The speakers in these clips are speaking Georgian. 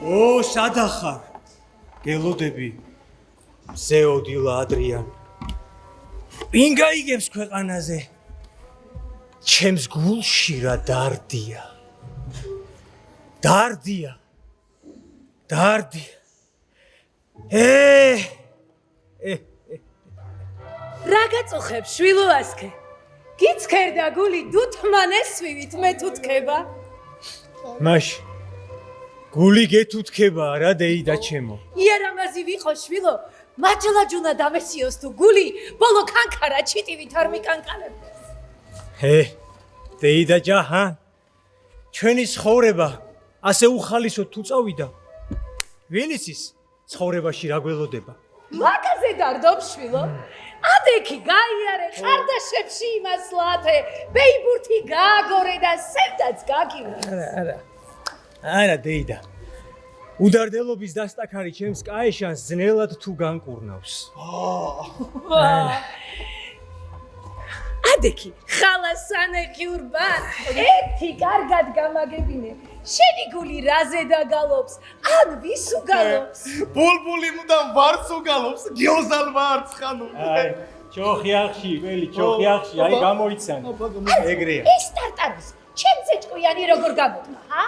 ო, სადახარ? გელოდები. ზეოდილა ადრიან. ვინ გაიგებს ქვეყანაზე? ჩემს გულში რა დარდია. დარდია. რა გაწუხებ შვილოასკე? გიცქერდა გული დუთმანესვივით მე თუთქება? მაშ გული გეთუთქება რა დეიდა ჩემო. იერამაზი ვიყო შვილო, მაჯლაჯუნა დამესიოს თუ გული ბოლო კანკარა ჩიტივით არ მიკანკალებდეს. დეიდა ჯაჰან. ჩვენი ცხოვრება ასე უხალისო თუ წავიდა. ვინ იცის ცხოვრებაში რა გველოდება? მაგაზე დარდობ შვილო. ადექი გაიარე ხარდაშებში იმასლათე, ბეიბურთი გააგორე და სევდაც გაგივრე. არა დეიდა. უდარდელობის დასტაქარი ჩემს კაეშანს ძნელად თუ განკურნავს. ადექი ხალასანეხი ურბან ერთი კარგად გამაგებინე. შენი გული რაზე დაგალობს, ან ვის უგალობს? ბულბული მუდამ ვარც უგალობს, გიოზალ ვარც ხანუ. ჩოხიახში, ველი ჩოხიახში, აი გამოიცანე. ეგრეა. ეს ტარტაროს, ჩემზე ჭკვიანი როგორ გამოდმა, ჰა?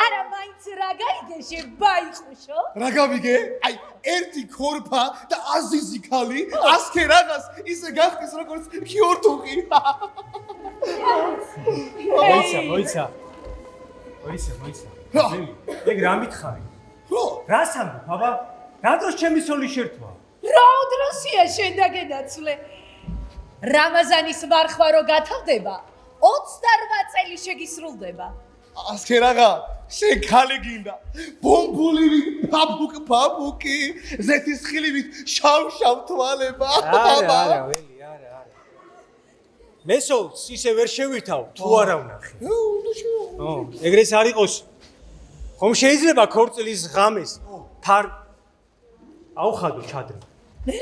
არა მაინც რა გაიგე შებაიხუშო? რა გავიგე? აი, ერთი ქორფა და აზიზი ხალი, ასქე რაღაც ისე გახდის როგორც ქიორთუყი. მოიცა. ეგ რა მითხარი? რას ამბობ, აბა? რატოს ჩემი სული შერთვა? რა უდროსია შენ დაგენაცვლე? რამაზანის მარხვა რო გათავდება, 28 წელი შეგისრულდება. ასქე რაღა, შენ ხალი გინდა. ბომბულივით ფაფუკი, ზეთის ხილივით შავ თვალება. არა, ველი, არა. მესოლს ისე ვერ შევითავ, თუ არა ვნახე. ეგრეც არ იყოს. ხომ შეიძლება ქორწილის ღამეს ფარ აუხადო ჩადრე.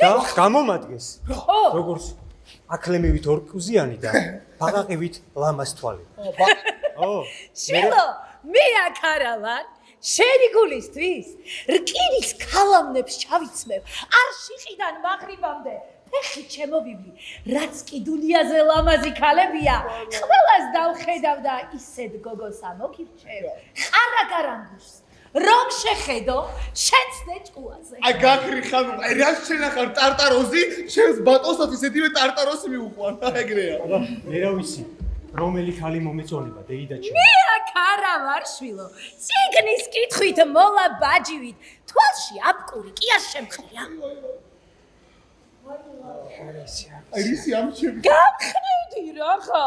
და გამომადგეს. როგორც აკლემივით ორკუზიანი და ბაყაყივით ლამას თვალი. შილო, მე აქ არა ვარ. შენი გულისთვის რკინის ქალამნებს ჩავიცმევ. არშიყიდან მაღრიბამდე. ეხი ჩემოვივლი, რაც კი დუნიაზე ლამაზი ქალებია, ყველას დავხედავ და ისეთ გოგოს ამოგირჩევ. ყარაგარანგურს, რომ შეხედო, შენც დეჭკუაზე. აი გაქრი ხანუ, აი რა შენახარ ტარტაროზი, შენს ბატონსაც ისეთივე ტარტაროსი მიუყვარ, ეგრეა. მე რა ვიცი, რომელი ხალი მომეწონება დეიდა ჩემი. მე აქ არა ვარ შვილო. ციგნის კითხვით მოლა ბაჯივით, თვალში აპკური კი არ შემხლია. აი ისი ამჩები. გამხნევდი რაღა.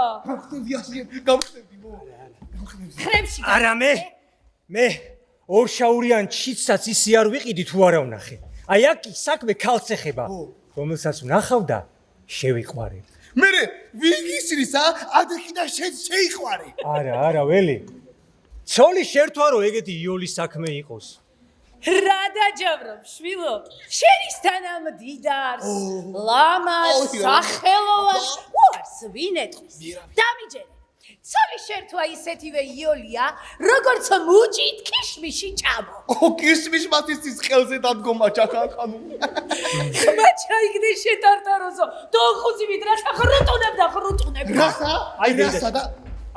გამხნევდი მო. ხრებში. არა მე ორშაურიან ჩიცსაც ისი არ ვიყიდი თუ არა ვნახე. აი აქ საქმე ქალს ეხება, რომელსაც ვნახავ და შევიყვარე. მე ვიგისრისა ადექი და შენ შეიყვარე. არა ველი. ცოლი შერთვა რომ ეგეთი იოლის საქმე იყოს. რა დაჯავრობ შვილო? შენიშთან ამ დიდარს, ლამას, სახელოვანს, უარს ვინ ეტყვის? დამიჯერე. ცოლი შერთვა ისეთივე იოლია, როგორც მუჭით ქიშმიში ჭამო. კიშმიშ მათის ხელზე დადგომა ჩახანხანუ. ხმა ჩაიგდე შეტარტაროზო, დოხუზივით რათა ხრუტუნებ და ხრუტუნებ. რასა?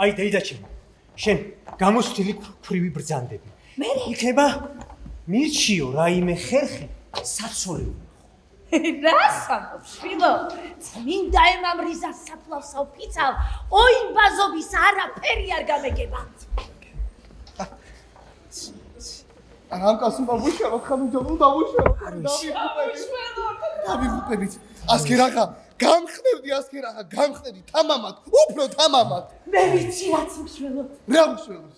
აი დეიდა ჩემო. შენ გამოსვლილი ქვრივი ბრძანდები. მე იქნება მირჩიო რაიმე ხერხი საცოლე. რას ამბობ შვილო? წმინდა ემამრიზა საფლავსა ვფიცავ, ოიმბაზობის არაფერი არ გამეგება. რამკას უნდა ვუშარო, ხანუ ჯობ უნდა ვუშარო. დავიღუპებით. ასქე რაღა, გამხნევდი თამამად, უფრო თამამად. მე ვიცი რაც მშველო. რა მშველო?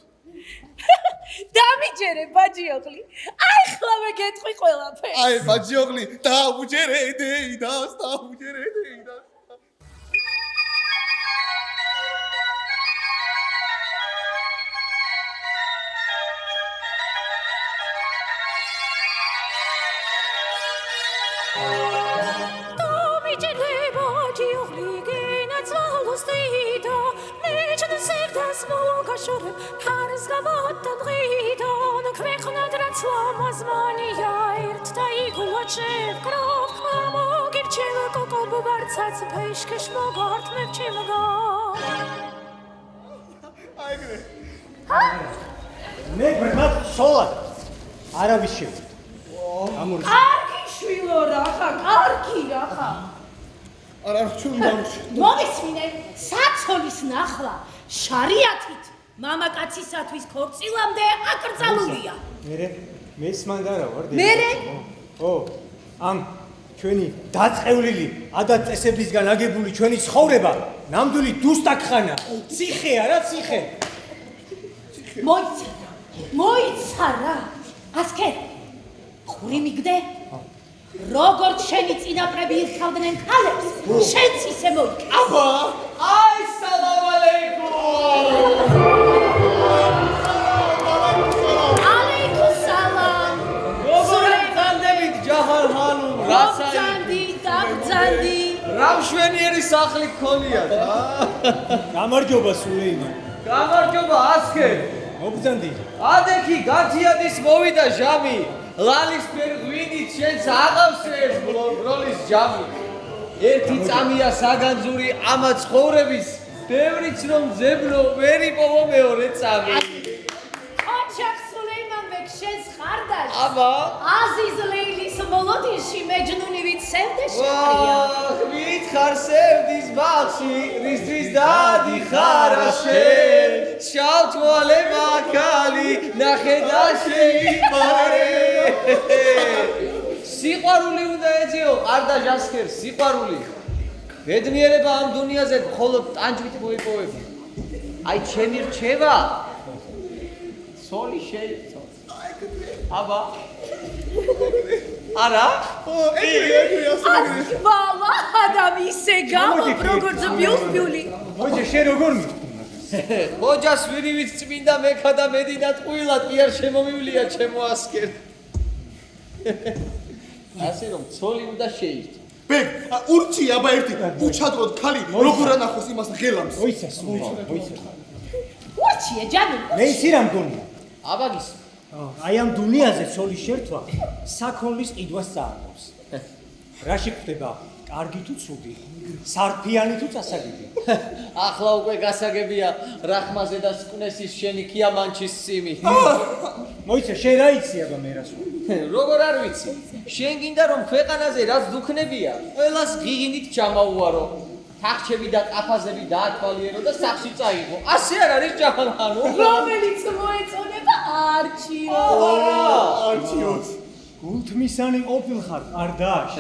დამიჯერე ბაჯიოღლი. აი ხლავე გეტყვი ყველაფერი. აი ბაჯიოღლი, დაუჯერე დეიდას. დამიჯერე ბაჯიოღლი გენაცვალოს დეიდა. Moga shore, Paris gavot and ridon, ქვეყნად რაც ლამაზმანია ერთ და იგულაჩევ კრով მოგირჩევ კოკობ ვარცაც ფეშქეშ მოგართ მევჩემგა აიგრე მე ბრმად სოლად არავის შევიდა კარგი შვილო რა ხარ კარგი რა ხარ არა ჩული დამში მოგესმინე საცოლის ნახლა შარიათით მამაკაცისათვის ქორწილამდე აკრძალულია მე სმანდარა ვარ მერე ო ამ ჩვენი დაწყევლილი ადაწესებლისგან აგებული ჩვენი ცხოვრება ნამდვილი დუსტაკხანა ციხეა რა ციხე მოიცარა ასკე ხური მიგდე როგორც შენი წინაპრები იხავდნენ ქალებს შენც ისე მოიქე აბა აი სალამ ალეიკუმ ალეიკუმ სალამ როგორ გამდებით ჯაჰან ხანუმ რასაი დაგძანდი რა მშვენიერი სახლი გქონიათ გამარჯობა სულეიმან გამარჯობა ასკე მოგძანდი ადექი გათიადის მოვიდა ჟამი ლალისფერ ღვინით შენს აღავსეს ბროლის ჯამი ერთი წამია საგანძური ამა ცხოვრების ბევრიც რომ ძებნო ვერ იპოვო მეორე წამი ოჩახ სულეიმან ბეგ შენს ხარდაშ აბა აზიზ ლეილის მოლოდინში მეჯნუნი ვიცევდე შეყრია ვით ხარ სევდის ბაღში რისთვის დადიხარ შენ შავთვალე მაქალი ნახე და შეიფარე სიყვარული უნდა ეძიო ყარდა ჟასქერს სიყვარული ბედნიერება ამ დუნიაზე მხოლოდ ტანჯვით მოიპოვებია აი ჩემი რჩევა სოლი შეიწო აბა არა ეგრე ას ვალა ადამი ისე გამობ როგორც ბიუბიული მოიძე შენ როგორ მით ოჯას ვირივით წმინდა მექა და მედინა ტყუილად კი არ შემომივლია ჩემო ასკერ ასე რომ ცოლი უნდა შეირთო ბეგ ურჩი აბა ერთი უჩადროთ ხალი როგორ ანახოს იმას ღელამს მოიცა სულეიმან მოიცა ურჩია ჯანუ მე ისი რა მგონია აბაგის აი ამ დუნიაზე ცოლის შერთვა საქონლის ყიდვას წააგავს რაში ხდება კარგი თუ ცუდი სარფიანი თუ წასაგები ახლა უკვე გასაგებია რახმაზე და სკნესის შენი ქიამანჩის სიმი მოიცა შენ რა იცი აბა მე რას როგორ არ ვიცი შენ გინდა რომ ქვეყანაზე რაც დუქნებია ყველას ღიღინით ჩამაუარო თახჩები და ყაფაზები დაათვალიერო და სახში წაიღო ასე არ არის ჯაჰანხანო რომელიც მოეწონება არჩიო არჩიოს გულთმისანი ყოფილხარ ყარდაშ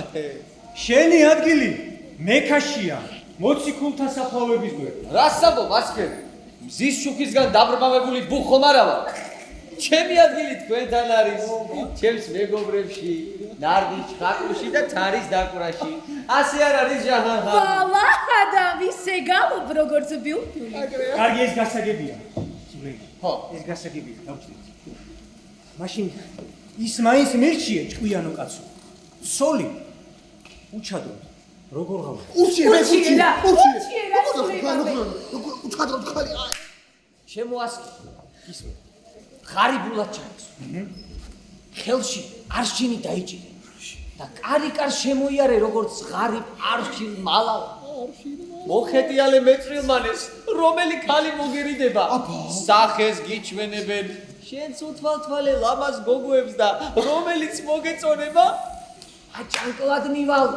შენი ადგილი მექაშია მოციქულთა საფლავების გვერდ რასაბობ ასკერ მზის შუქისგან დაბრმავებული ბუხომ არა ვარ ჩემი ადგილი თქვენთან არის ჩემს მეგობრებში ნარდის ჩხაკუში და თარის დაკვრაში ასე არ არის ჯაჰანხან ვალა ადამი ისე გამობ როგორც ბიუბიული კარგი ეს გასაგებია სულეიმან ხო ეს გასაგებია დავჭირეთ მაშინ ის მაინც მირჩიე ჭკვიანო კაცო სოლი უჩადრო როგორ ღავ ურჩი უჩადროთ ხალი ჩემო ასკერ ისმე ღარიბულად ჩაიქცო ხელში არშინი დაიჭირე და კარიკარ შემოიარე როგორც ღარიბ არშინ მალალ მოხეტიალე მეწრილმანეს რომელი ქალი მოგერიდება სახეს გიჩვენებენ შენც უთვალთვალე ლამაზ გოგოებს და რომელიც მოგეწონება აჭანკლად მივალ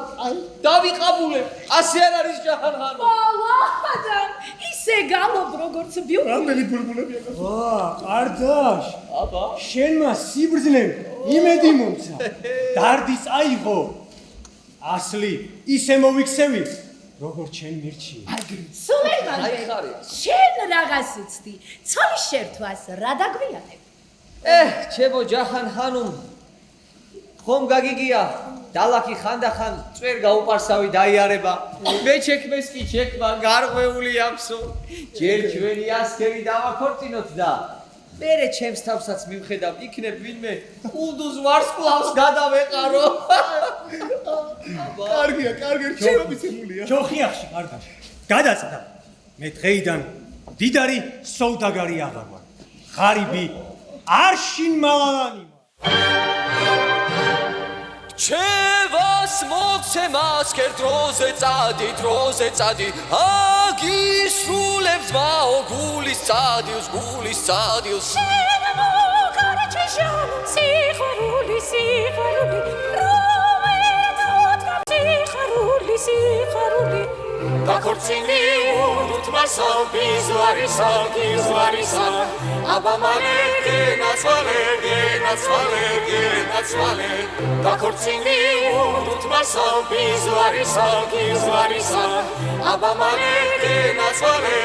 დავიყაბულებ ასე არ არის ჯაჰანხანო ვალა ადამ ისე გამობ როგორც ბიუბიული რამდენი ბულბულები აქვს ვა ყარდაშ აბა შენმა სიბრძნემ იმედი მომცა დარდი წაიღო ასლი ისე მოვიქცევი როგორ შენ მირჩიე სულეიმან აი ხარია შენ რაღაც უცდი ცოლის შერთვას რა დაგვიანებ ჩემო ჯაჰანხანო ხომ გაგიგია დალაკი ხანდახან წვერ გაუპარსავი დაიარება მე ჩექმეს კი ჩექმა გარღვეული ამსო ჯერ ჩვენი ასკერი დავაქორწინოთ და მერე ჩემს თავსაც მივხედავ იქნებ ვინმე კულდუს ვარსკვლავს გადავეყარო კარგია რჩევა მიცემულია ჯოხიახში ყარდაშ გადაწდა მე დღეიდან დიდარი სოუდაგარი აღარ ვარ ღარიბი არშინ მალალანი ჩევას მოგცემას კერ დროზე წადი აგისრულებს მაო გულის წადილს შემოგარეჩე ჟამუნ სიყვარული სიხარული დაქორწინდი უთმასო ბიზვარისა აბა მალე გენაცვალე დაქორწინდი უთმასო ბიზვარისა აბა მალე გენაცვალე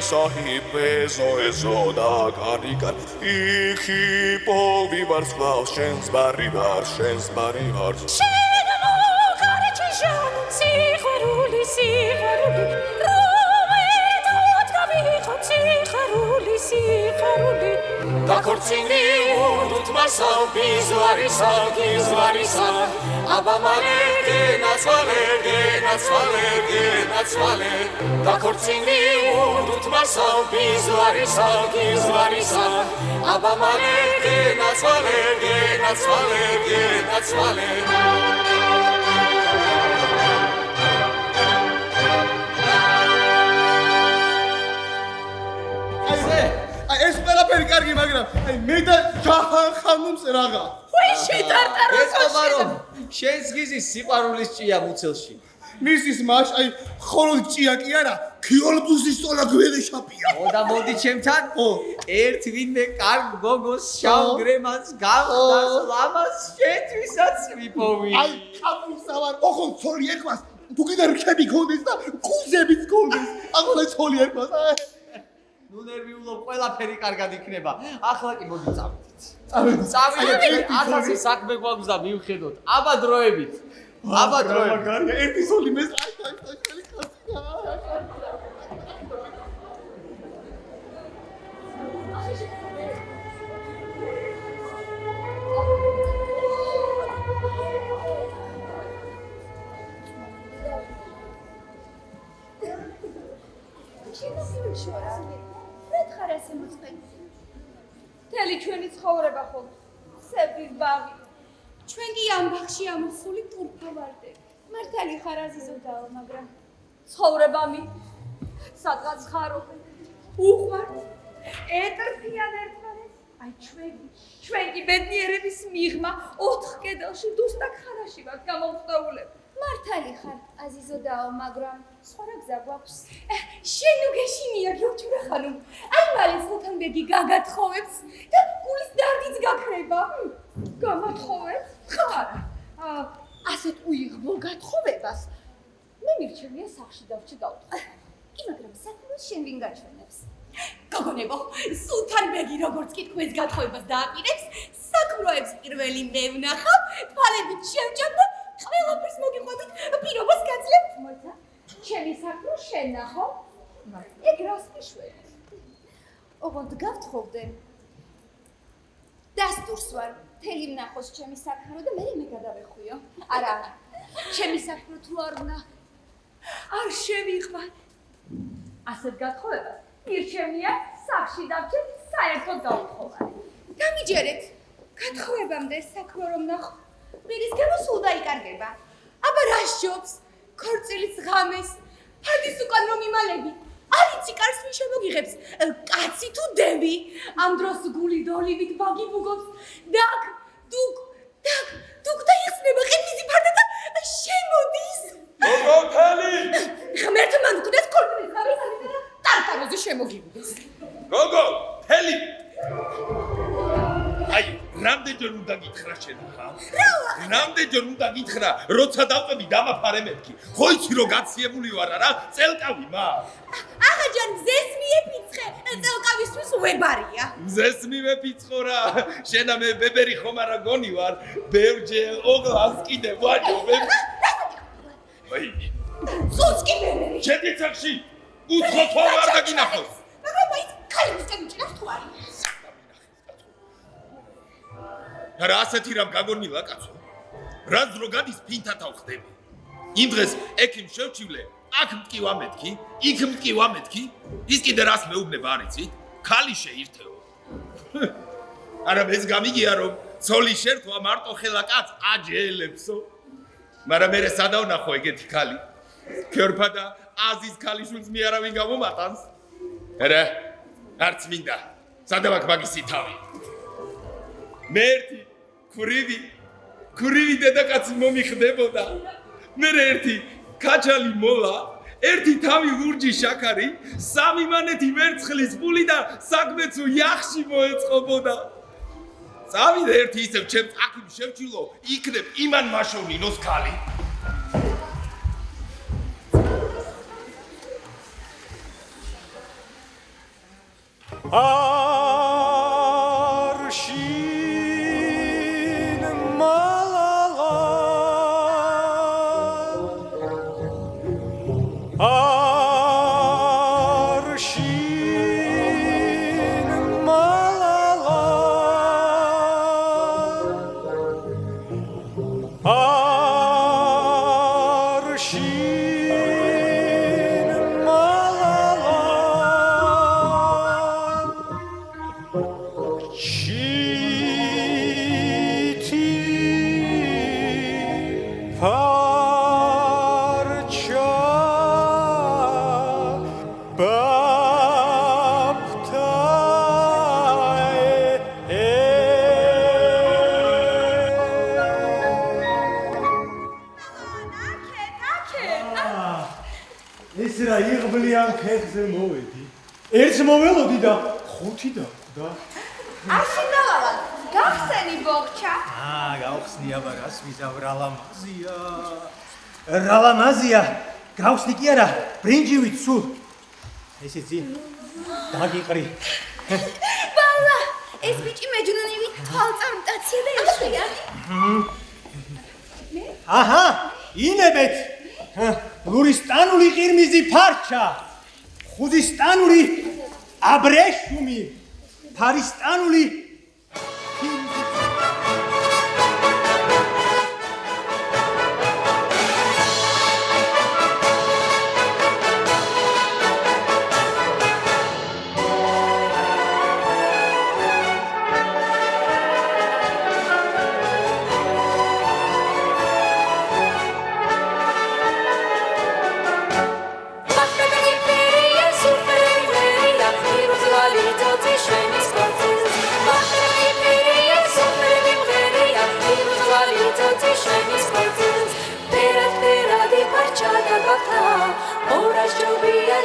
Sahibezo ezoda karikar Iki povi varslav shens bari var შემოგარეჩე ჟამუნ სიყვარული რომერთ გავიხოთ სიხარული დაქორწინდი უთმასო ბიზვარისა აბა მალე გენაცვალე დაქორწინდი უთმასო ბიზვარისა აბა მალე გენაცვალე აი ეს ყველაფერი კარგი, მაგრამ აი მე და ჯაჰან ხანუმს რაღა. ვიში ტარტაროსო შენს გიზის სიყვარულის ჭია მუცელში მისის მაშ აი ხოლოდ ჭია კი არა, ქიოლბუსის სწოლა გვერე შაპია. მოდი ჩემთან ერთ ვინმე კარგ გოგოს შავ გრემანს გავხდას ლამას შეთვისაც ვიპოვი აი კაპუსავარ ოხონ ცოლი ერქვას, თუ კიდე რქები გქონდეს და კუზებიც გქონდეს. ახლა ცოლი ერქვას. ნუ ნერვიულობ ყველაფერი კარგად იქნება ახლა კი მოდი წავიდეთ 1000 საქმე გვაქვს და მივხედოთ აბა დროებით მაგარია ერთი სული მე აი შელი ხასია მთელი ჩვენი ცხოვრება ხო სევდის ბაღი ჩვენ კი ამ ბაღში ამოსული ტურფა ვარდე მართალი ხარ აზიზოდაო მაგრამ ცხოვრებამი სადღაც ხარო უყვარ ეტრფიან ერთმანეთს აი ჩვენ კი ბედნიერების მიღმა 4 კედელში დუსტაკ ხარაში ვართ გამოვწეულები მართალი ხარ აზიზოდაო მაგრამ სხვა რა გზა გვაქვს შენ უგეშინია გიოჩურა ხანუმ აი მალე სულთანბეგი გაგათხოვებს და გულის დარდიც გაქრება გამათხოვებს ხარ ასეთ უიღბლო გათხოვებას მე მირჩევია სახში დავჭი გავთხო კი მაგრამ საქმეს შენ ვინ გაჩვენებს გოგონებო სულთანბეგი როგორც კითხვებს გათხოვებას დააპირებს საქმროებს პირველი მე ვნახავ თვალებით შევჭამ და ყველაფერს მოგიყვებით პირობას გაძლევთ მოიცა ჩემი საქმრო შენ ნახო ეგ რას მიშველი ოღონდ გავთხოვდე დასტურს ვარ მთელი ვნახოს ჩემი საქმრო და მე გადავეხვიო არა ჩემი საქმრო თუ არ ვნა არ შევიყვან ასეთ გათხოვებას მირჩევნია სახში დავჭერ საერთოდ გავთხოვარი დამიჯერეთ გათხოვებამდე საქმრო რომ ნახო მირის გამო სულ დაიკარგება აბა რა სჯობს ქორწილის ღამეს ფადის უკან რომ იმალები არიცი კარს ვინ შემოგიღებს კაცი თუ დევი ამ დროს გული დოლივით ბაგი ბუგობს დაკ დუკ და იხსნება ყინიზი ფარდა და შემოდის გოგოთელი ღმერთმა მკვდეს ქორწილის ღამეს და ტარტაროზი შემოგივიდეს გოგო თელი აი რამდენჯერ უნდა გითხრა შენ ხა? რამდენჯერ უნდა გითხრა, როცა დავწები დამაფარე მეთქი. ხო იცი რომ გაციებული ვარ რა, წელკავი მაგ. აღაჯან მზეს მიეფიცხე, წელკავისთვის ვებარია. მზეს მივეფიცხო რა. შენა მე ბებერი ხომ არა გონი ვარ, ბევრჯერ ოღლას კიდე ვაჯობებ. აი, წუწ კი ვერნერი. შედი ცახში. უცხო თვალ არ დაგინახოს. მაგრამ აი კალისკენ ჭრავს თუ არის. რა ასეთი რამ გაგონილა კაცო? რაც რო გადის ფინთათავ ხდები. იმ დღეს ექიმ შევჩივლე, აქ მტკივა მეთქი, იქ მტკივა მეთქი, ის კიდე რას მეუბნება არ იცით? ქალი შეირთეო. არა ეს გამიგია რომ ცოლი შერთვა მარტო ხელა კაც აჯელებსო. მაგრამ მე სადავნახო ეგეთი ქალი. ქორფა და აზის ქალიშვილს მე არავინ გამომატანს. არა, არც მინდა. სადავაკ მაგისი თავი. მე ერთი ქურივი დედაკაცი მომიხდებოდა. მე ერთი კაჩალი მოლა, ერთი თავი ლურჯი შაქარი, სამი მანეთი ვერცხლის ფული და საქმეცო იახში მოეწყობოდა. წავიდე ერთი ისევ ჩემს აქიმ შევჩილო, იქნებ იმან მაშოვნინოს ქალი. არშინ მალალა არშინ მალალა არშინ მალალა ჩიტი ფარჩა ბაფთა ეს რა იღბლიან ფეხზე მოვედი. ერთს მოველოდი და ხუთი დახვდა. არშინალა გახსენი ბოხჩა გავხსნი აბა რას ვიზავ რალამაზია. რალამაზია. გავხსნი კი არა, ბრინჯივით სულ. ესე ძი დაგიყრი. ბალა ეს ბიჭი მეჯნუნივით თვალწამტაცია და ეშვია აჰა, ინებეთ. ლურისტანული ყირმიზი ფარჩა. ხუზისტანური აბრეშუმი. ფარისტანული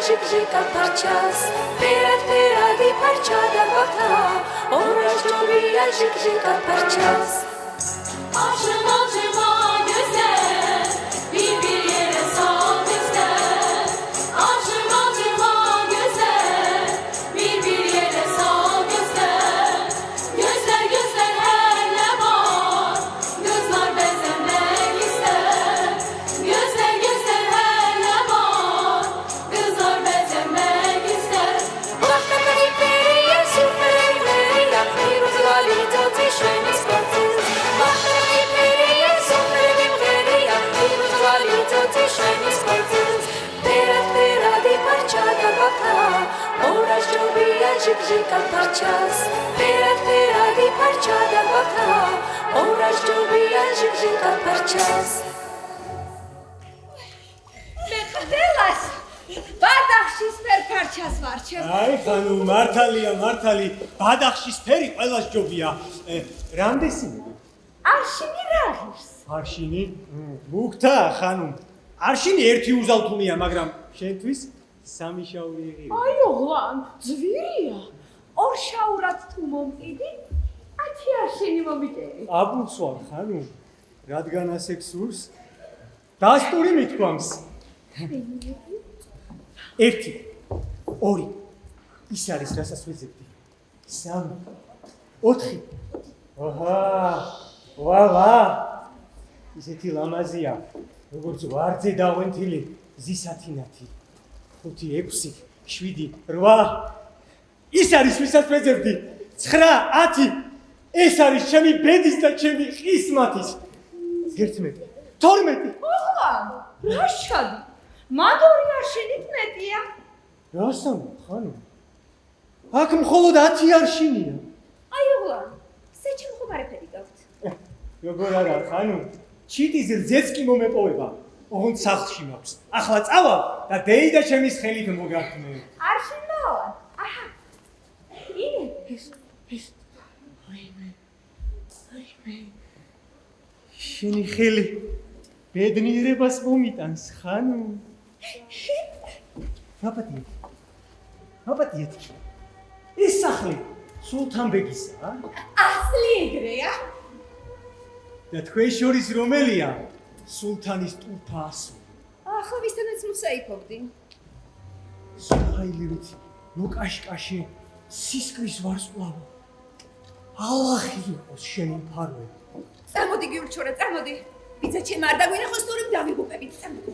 Жик-жика парчас, перед-переди парча да бахта, ораж жобия жик-жика парчас. Açma gözler, bir yere sal gözler. Açma gözler, bir yere sal gözler. Gözler her ne var, gözler bezenmek ister. Gözler her ne var, gözler bezenmek ister. Başka bir periye süperiye, yapıyoruz valide ateşini sportsuz. Başka bir periye süperiye, yapıyoruz valide ateşini sportsuz. Perad-peradi parça da bakta, oraj jobiya jik-jika parças. Perad-peradi parça da bakta, oraj jobiya jik-jika parças. მეხდელას ბადახშის ფერფარჩას ვარჩევ აი ხანუ მართალი ბადახშის ფერი ყველას ჯობია. რამდენსინები? არშინი რაღირს არშინი? მუქთა ხანუ. არშინი ერთი უზალთუნია, მაგრამ შენთვის სამი შაური იღია. აი ოღლან ძვირია ორ შაურად თუ მომყიდი 10 არშინი მომიტერი აბულსვარ ხანუ. რადგან ასე გსურს? დასტური მithქვამს. 1 2 ის არის რასაც ვეძებდი. 3 4 ვალა ისეთი ლამაზია როგორც ვარძე დაღვენთილი ზისათინათი 5 6 7 8 ის არის ვისაც მეძებდი 9 10 ეს არის ჩემი ბედის და ჩემი ყისმათის 11 12 ოღა რა შადი მადორი არშინით მეტია რასამ ხანო აქ მხოლოდ 10 არშინია აი ოღლა სეჩი მღობარებები გაქვთ როგორ არა ხანო ჩიტის რძეც კი მომეპოვება ოღონდ სახლში მაქვს ახლა წავალ და დეი და ჩემის ხელით მოგართმევ არშინავა აჰა ინ ეს შენი ხელი ბედნიერებას მომიტანს ხანო აპატიეთ ეს სახლი სულთანბეგისა ასლი ეგრეა და თქვენ შორის რომელია სულთანის ტურფასო ახლა ვისთანაც მოსაიფობდი სულხაილივით ნოკაშკაშე სისკრის ვარსკვლავი ალახი იყოს შენი მფარველი წამოდი გიურჩორა წამოდი ბიძა ჩემ არ დაგვინახოს თორემ დავიღუპებით წამოდი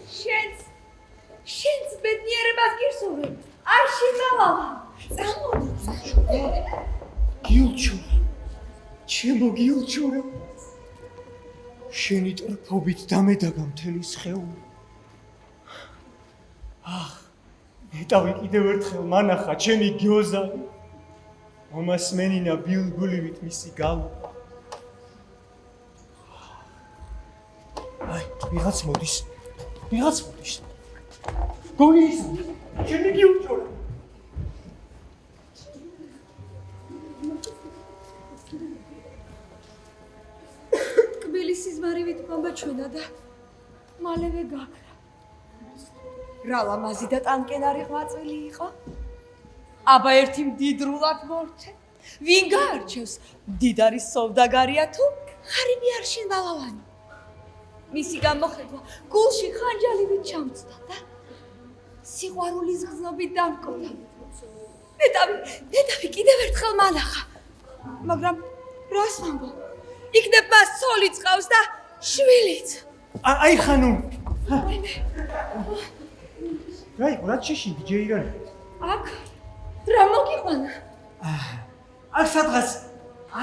შენს ბედნიერებას გირსურვებ არ შინავალა წამოდი გიურჩორა ჩემო გიურჩორა შენი ტრფობით დამედაგა მთელი სხეული ნეტავი კიდევ ერთხელ მანახა ჩემი გიოზანი მომასმენინა ბილგულივით მისი გალო აი ვიღაც მოდის გონი ის ჩემი გიურჩორა სიზმარივით მომაჩვენა და მალევე გაქრა. რა ლამაზი და ტანკენარი ღვაწლი იყო? აბა ერთი მდიდრულად მორჩე. ვინ გაარჩევს? მდიდარი სოვდაგარია თუ ღარიბი არშინბალავანი? მისი გამოხედვა გულში ხანჯალივით ჩამწდა და სიყვარულის გზნობით დამკვდა. ნეტავი კიდევ ერთხელ მანახა. მაგრამ რას ვამბობ? იქნებ მას ცოლიც ყავს და შვილიც. აი ხანუმ. რაი, რა შეშინდი ჯეირანი? აქ რა მოგიყვანა? აქ სადღაც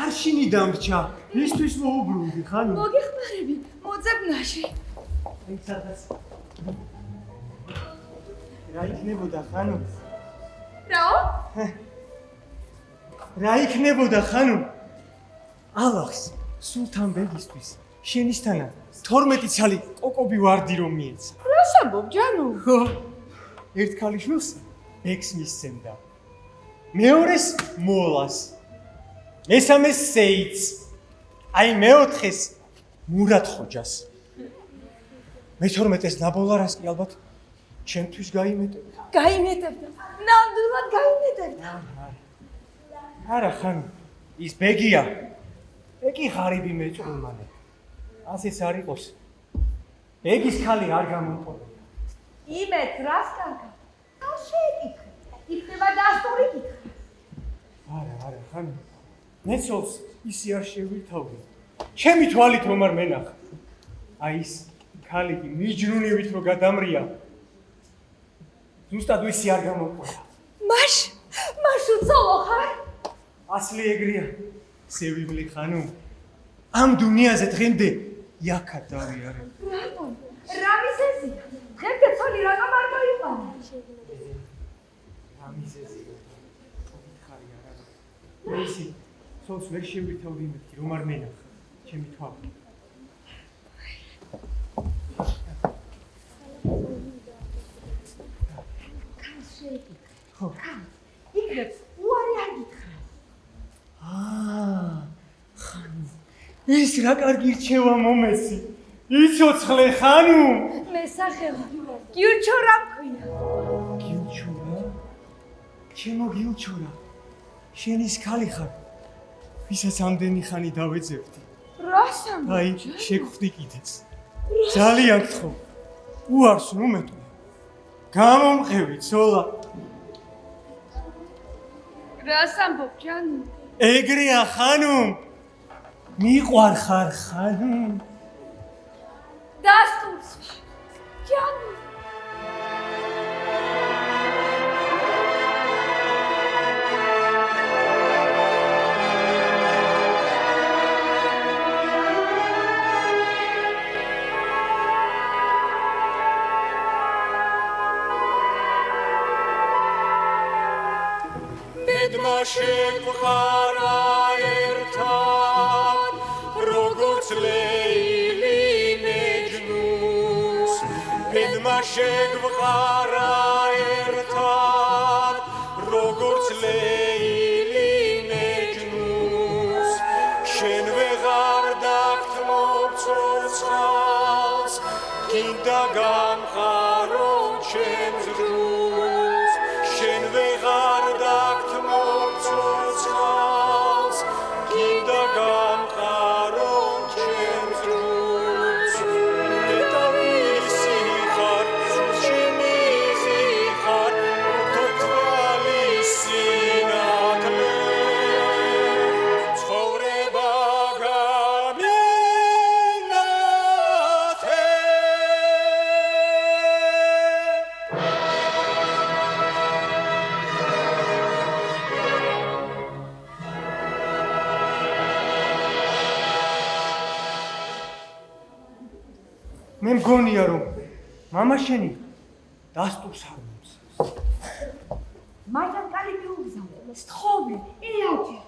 არშინი დამრჩა. ისთვის მოუბრუნდი ხანუმ. მოგეხმარები, მოძებნაში. აი სადღაც. რა იქნებოდა ხანუმ? რაო? რა იქნებოდა ხანუმ? ალახს სულთანბეგისთვის შენისთანა 12 ცალი კოკობი ვარდი რომ მიეცა. რას ამბობ ჯანო? ხო. ერთ ქალიშვილს ბექს მისცემდა. მეორეს მოლას. მესამეს სეიც. აი მეოთხეს მურად ხოჯას. მე-12-ეს ნაბოლარას კი ალბათ ჩემთვის გაიმეტებდა. გაიმეტებდა. ნამდვილად გაიმეტებდა. არა ხან ის ბეგია. ეკი ღარიბი მეჭრუმანე. ასეც არ იყოს. ბეგის ქალი არ გამომყოლია. იმეთ რას კარგა? არ შეეკითხე. იქნება დასტური კითხვა. არა, ხან მეცოლს ისი არ შევითავდი. ჩემი თვალით რომ არ მენახა. აი ის ქალი კი მიჯნუნივით რომ გადამრია. ზუსტად ვისი არ გამომყოლა. მაშ უცოლო ხარ? ასლი ეგრეა. სევიმლი ხანუ. ამ დუნიაზე დღემდე იაკა დავიარე. რატომ? რა მიზეზია? დღემდე ცოლი რატომ არ მოიყვანა? რა მიზეზია? ხარი არა. ისი ცოლს ვერ შევითავდი მეთქი რომ არ მენახა. ჩემი თვალი. ხო. იქნებ უარი არ გითხრა. ხანუ. ის რა კარგი რჩევა მომესი. იცოცხლე ხანუ. მე სახელო გიურჩორა მქვია. გიურჩორა? ჩემო გიურჩორა. შენის ქალი ხარ. ვისაც ამდენი ხანი დავეძებდი. რას ამბობ? აი, შეგხვდი კიდეც. ძალიან გთხოვ. უარს ნუმეტყვი. გამომყევი ცოლა. რას ამბობ ჯანო? ეგრეა ხანუ. მიყვარ ხარ ხანუ. დასტურს ჯანო. ბედმა შეგვყარა ერთად როგორც ლეილი მეჯნუნს ბედმა შეგვყარა ერთად როგორც ლეილი მეჯნუნს შენ ვეღარ დაგთმობ გინდა გამყარო ჩემს დრუნს შენ ვეღარ დაგთმობ ცოცხალს გინდა გამყარო ჩემს დრუნს მეტავისი ხარ შენი ხარ თოთვალი სინათლე ცხოვრება მე მგონია რომ მამა შენი დასტურს არ მომს. მაიდან კალი მიუგზავნე, სთხოვე, ეაჯერ.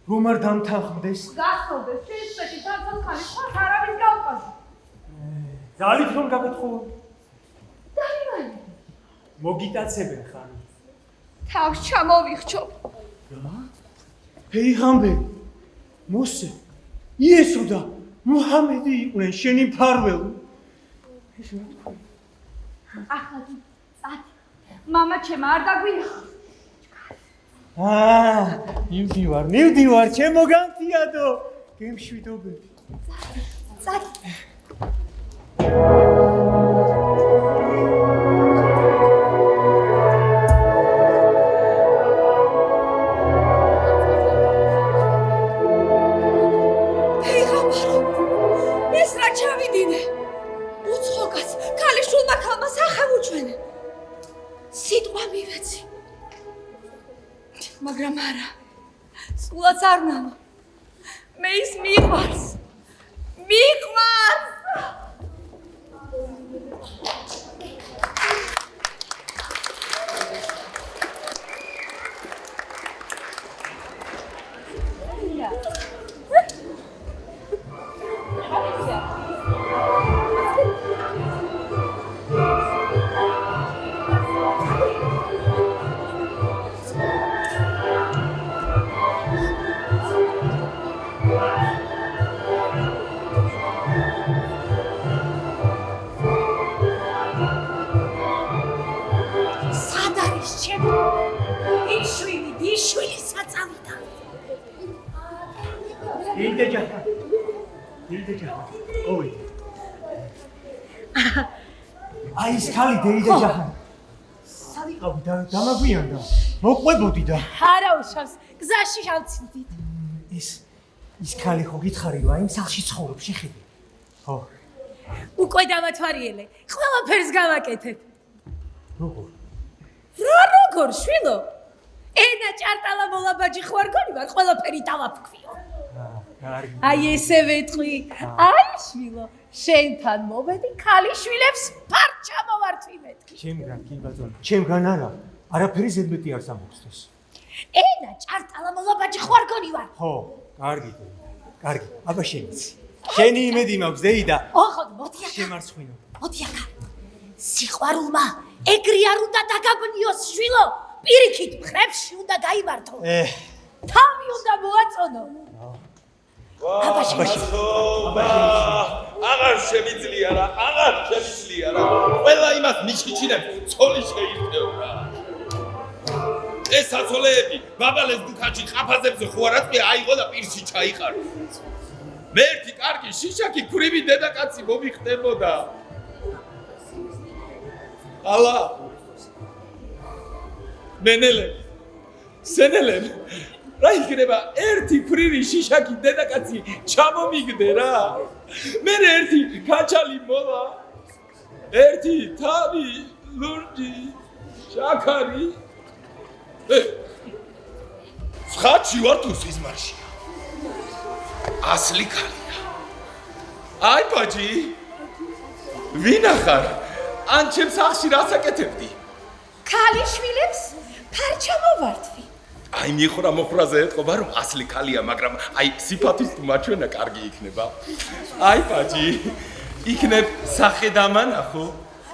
რომ არ დამთანხმდეს? გახსოვდეს, შეიძლება თამთამხანი სხვა არავის გავყაზე. ძალით რომ გაგეთხოვო? დაიმალე. მოგიტაცებენ ხარ. თავს ჩამოვიხჩობ. პეიღამბერი, მოსე, იესო და მუჰამედი იყვნენ შენი მფარველი. ახლა წად. მამა ჩემ არ დაგვინახო. მივდივარ, ჩემო გამთიადო. გემშვიდობები. წად. ეს რა ჩავიდინე? უცხოკაც, ქალიშვილმა ქალმა სახემუჩვენე. სიტყვა მივეცი. მაგრამ არა. სულაც არ მამა. მე ის მიყვარს. იშვილი საწავიდა. დეიდეჯა. ой. აი ეს ქალი დეიდეჯა. სალიყავი დამაგვიანდა. მოყვებოდი და. არა უშავს, გზაში ავწვდით. ის ქალი ხო გითხარი რა იმ სახლში ცხოვრობს შეხედე. ხო. უკვე დამათვალიერე. ყველაფერს გავაკეთებ. როგორ შვილო? ენა ჭარტალა მოლაბაჯი ხო არ გონივა, ყველაფერი დავაფქვიო. აი ესე ვეთყვი. აი შვილო, შენთან მოვედი ქალიშვილებს პარჩა მოვართვი მეთქი. ჩემგან კი ბატონო, ჩემგან არა. არაფერი ზედმეტი არ სამოხსნეს. ენა ჭარტალა მოლაბაჯი ხო არ გონივა? ხო, კარგი. აბა შენიც. შენი იმედი მაქვს დეიდა. ოხო, მოდი აქ. შემარცხვინო. მოდი აქ. სიყვარულმა ეგრე არ უნდა დაგაბნიოს შვილო. პირიქით მხრებში უნდა გაიმართო. თავი უნდა მოაწონო. აღარ შემიძლია რა. ყველა იმას მიჩიჩინებ, ცოლი შეირთევრა. ეს საცოლეები ბაბალეს დუქანში ყაფაზებზე ხო არ აწვია, აიღო და პირში ჩაიყარო. მე ერთი კარგი შიშაკი ქრივი დედაკაცი მომიხდებოდა. ალა მენელები, სენელები, რა იქნება ერთი ქრივი შიშაკი დედაკაცი ჩამომიგდე რა. მე ერთი კაჩალი მოვა, ერთი თავი, ლურჯი, შაქარი. ცხადში ვარ თუ სიზმარში. ასლი ქალია. აი ბაჯი, ვინახარ? ან ჩემს სახლში რას აკეთებდი? ქალიშვილებს ფარჩა მოვართვი. აი მიხურა მოხრაზე ეთყობა რომ ასლი ქალია, მაგრამ აი სიფათის თუ მაჩვენა კარგი იქნება. აი ბაჭი, იქნებ სახე დამანახო.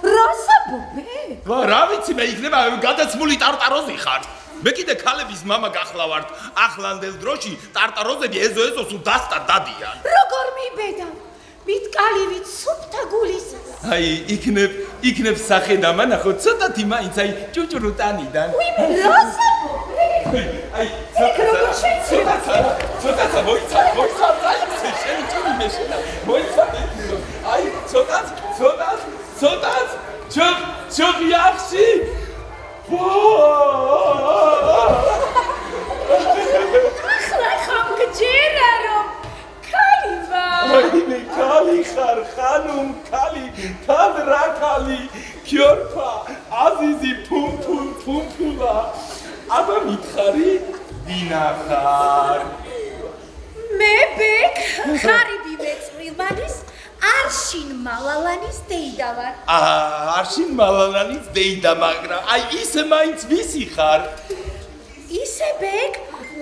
რასაბობე? რა ვიცი მე იქნება გადაცმული ტარტაროზი ხარ. მე კიდე ქალების მამა გახლავართ. ახლანდელ დროში ტარტაროზები ეზო სულ დასტა დადიან. როგორ მიბედავ? მიტკალივით სუფთა გულისა. აი იქნებ სახე დამანახო, ცოტათი მაინც აი ჭუჭრუტანიდან. ვიმე რასაბობე? აი ცოტაცა მოიცა შენ ჭური მეშენა მოიცა აი ცოტაც ჩოხ yaxshi ახლა ხამგჯერა რომ ქალი ვარ. აი მე ქალი ხარ ხანუმ ქალი თან რა ქალი ქიორფა აზიზი ფუმფულა აბა მითხარი ვინახარ მე ბეკ ხარიბი მეწვილმანის არშინ მალალანის დეიდა ვარ. არშინ მალალანის დეიდა, მაგრამ აი ისე მაინც ვისი ხარ? ისე ბეკ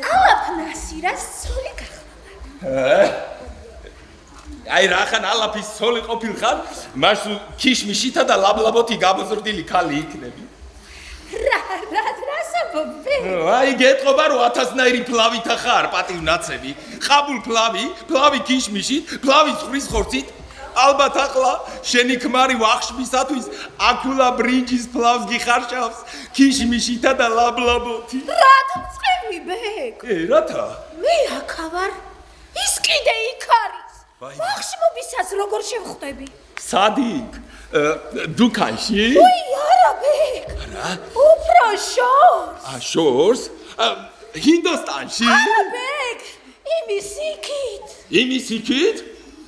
ალაფ ნასირას სოლი გახლავარ. აი რახან ალაფის სოლი ყოფილხარ, მაშინ ქიშმიშითა და ლაბლაბოთი გამოზრდილი ქალი იქნები. რასაბობე? აი გეტყობა რომ 1000-ნაირი ფლავითა ხარ, პატივნაცები. ყაბულ ფლავი ქიშმიშით, ფლავი ცხრის ხორცით. ალბათ ახლა შენი ქმარი ვახშმისათვის აქულა ბრინჯის ფლავს გიხარშავს, ქიშმიშითა და ლაბლაბოთი. რატომ წევი ბეკ? რათა? მე აქა ვარ. ის კიდე იქ არის. ვახშმობისას როგორ შევხვდები? სადიქ? დუქანში? უი არა ბეკ. რა? უფრო შორს. შორს? ჰინდოსტანში? არა ბეკ. იმის იქით.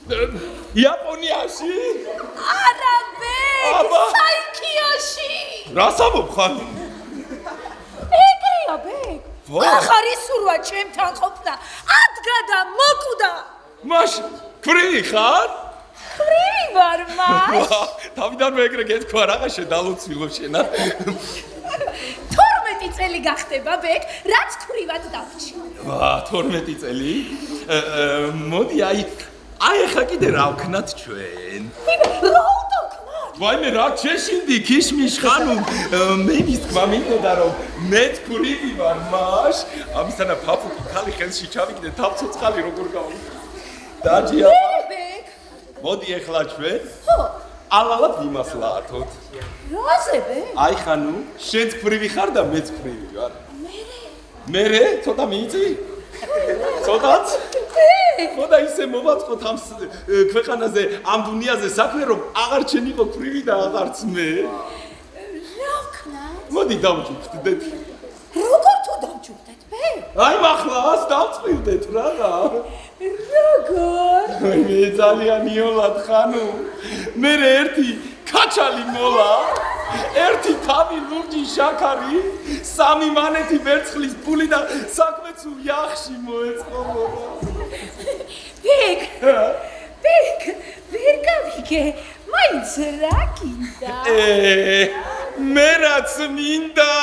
იაპონიაში? არა ბეკ. საიქიაში. რასაბობ ხარ? ეგრეა ბეკ. ახარი სურვა ჩემთან ყოფნა. ადგა და მოკვდა. მაშ ქრივი ხარ? ქრივი ვარ მას. თავიდანვე ეგრე გეთქვა რაღა შედალოცვილო შენა. 12 წელი გახდება ბეკ, რაც ქრივად დავჭი. 12 წელი? მოდი აი ახლა კიდე რა ვქნათ ჩვენ? რა ვქნათ? ვაიმე რა შეშინდი ქიშმიშ ხანუმ მენის თქმა მინდოდა რომ მეც ქრივი ვარ მაშ ამისანა ფაფუკი ქალი ხელში ჩავიგდე თავცოცხალი როგორ გავა დაჯია ბეკ მოდი ახლა ჩვენ ხო ალალად იმას ლაათოთ რაზე ბეკ აი ხანუ შენც ქრივი ხარ და მეც ქრივი ვარ მერე ცოტა მიიწი ცოტაც ხოდა ისე მოვაწყოთ ამ ქვეყანაზე ამ დუნიაზე საქმე რომ აღარ ჩენიყო ქრივი და აღარც მე რა ვქნათ მოდი დავჭურდეთ როგორ თუ დავჭურდეთ ბე აი მახლას დავწვივდეთ რაღა როგორ მე ძალიან იოლად ხანუ მე ერთი ქაჩალი მოლა ერთი თავი ლურჯი შაქარი სამი მანეთი ვერცხლის ფული და საქმე თუ yaxshi მოეწყობოდა ბეკ ვერ გავიგე მაინც რა გინდა მე რაც მინდა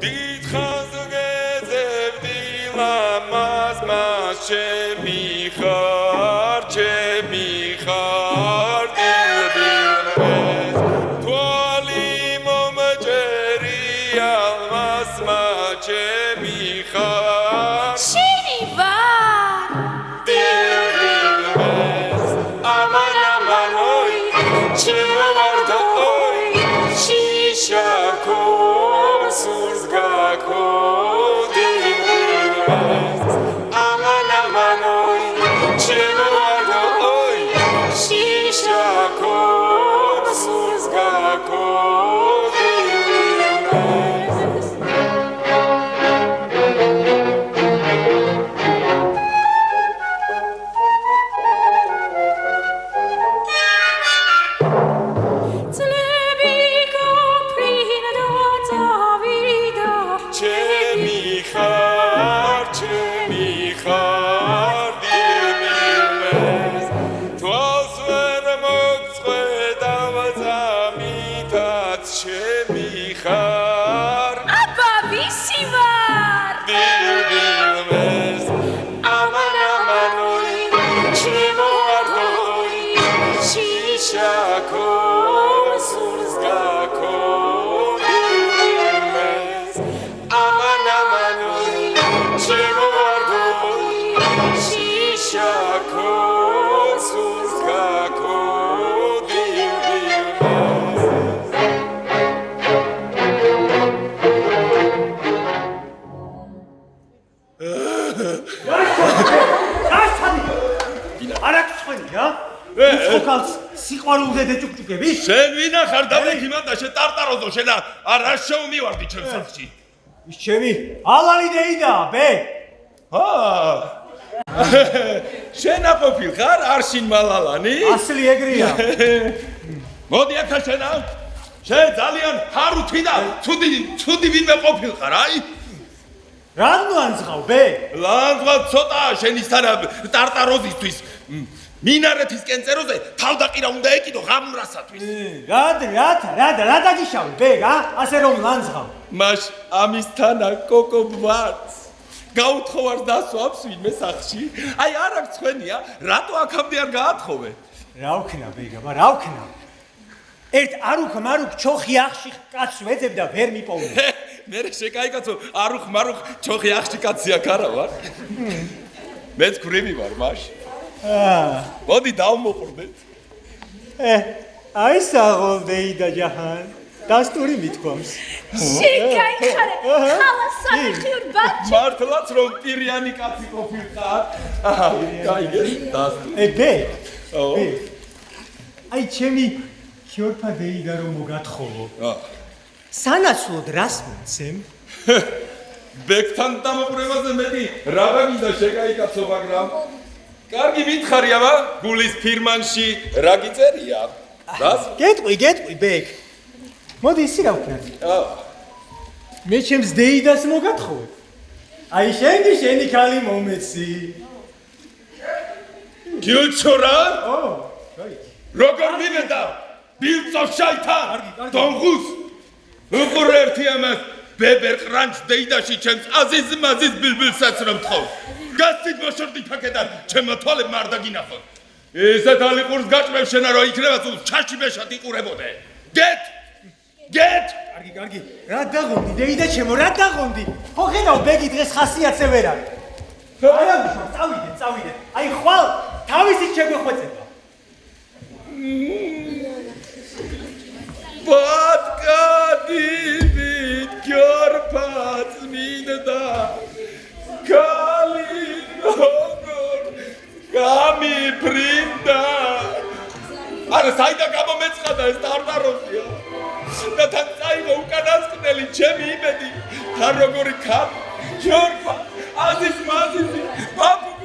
დიდხანს გეძებდი ლამაზ მას ჩემი ხარ თვალი მომჭერი ალმას მას ჩემი ხარ შენი ვარ aman aman oy chemo varda oy shisha ko suzga ko aman aman oy chemo varda oy shisha ko suzga ko Che სიყვარულზე დეჭუკჭუკები? შენ ვინა ხარ დავიქი მანდაშე ტარტაროზო შენ არა შეუმივარდი ჩემს სახლში. ის ჩემი ალალი დეიდაა, ბე. შენ აყოფილ ხარ არშინ მალალანი? ასლი ეგრეა. მოდი ახლა შენა. შენ ძალიან ხარუთი და ცუდი ვინმე ყოფილ ხარ, აი? რა ლანძღავ, ბე? ლანძღავ ცოტა შენის ტარტაროზისთვის. მინარეთის წეროზე თავდაყირა უნდა ეკიდო ღამურასათვის. რა დაგიშავე, ბე, რა? ასე რომ ლანძღავ. მაშ ამისთანა კოკო ბვარც. გაუთხოვარ დასვამს ვინმე სახლში? აი არ აქვს ხვენია, რატო აქამდე არ გაათხოვე? რა ვქნა, ბეგა, რა ვქნა? ერთ არუხ-მარუხ ჩოხი ახში კაცს ვეძებ და ვერ მიპოვნე. მე შეკაიკაცო, არუხ-მარუხ ჩოხი ახში კაცი აქ არა ვარ. მეც ქრივი ვარ, მაშ. მოდი დავმოყრდეთ. აი საღოლ დეიდა ჯაჰან. დასტური მithქვამს. შეკაიხარე, ხალას სამიხიურ ბაჭი. მართლაც რომ პირიანი კაცი ყოფილიყარ. გაიგე, დასტური. ბე. აი ჩემი ქიორფა დეიდა რომ მოგათხოვო. სანაცვლოდ რას მიცემ? ბეკთან დამოპრევაზე მეტი რა გაგიზა შეკაიკაცო, მაგრამ კარგი მითხარია, გულის ფირმანში რა გიწერია? რას? გეტყვი, ბეკ. მოდი ისი რა ვქნათ? მე ჩემს დეიდას მოგათხოვებ. აი შენი ქალი მომეცი. გიუჩორა? როგორ მივედა? ბილწო შაითა? დონღუს? უყურ ერთი ამას ბებერ ყრანჩ დეიდაში ჩემს აზიზ-მაზიზ ბილბილსაც რომ თხოვ. გასცით მოშორდი ფაკედან, ჩემო თვალებმა არ დაგინახოთ. ისეთ ალიყურს გაჭმევ შენა რომ იქნება თუ ჩაში მეშად იყურებოდე. გეთ! კარგი. რა დაღონდი, დეიდა ჩემო, რა დაღონდი? ხო ხედავ, ბეგი დღეს ხასიათზე ვერ არის. არა, წავიდე. აი ხვალ თავისით შეგვეხვეწება. ბატკადივით გიორფაც მინდა კალი როგორ გამიფრინდა. არა, საიდა გამომეწყდა ეს ტარტაროზია. და თან წაიღო უკანასკნელი ჩემი იმედი. თან როგორი ქალი, გიორფა, აზიზ-მაზიზი, პაპუგი.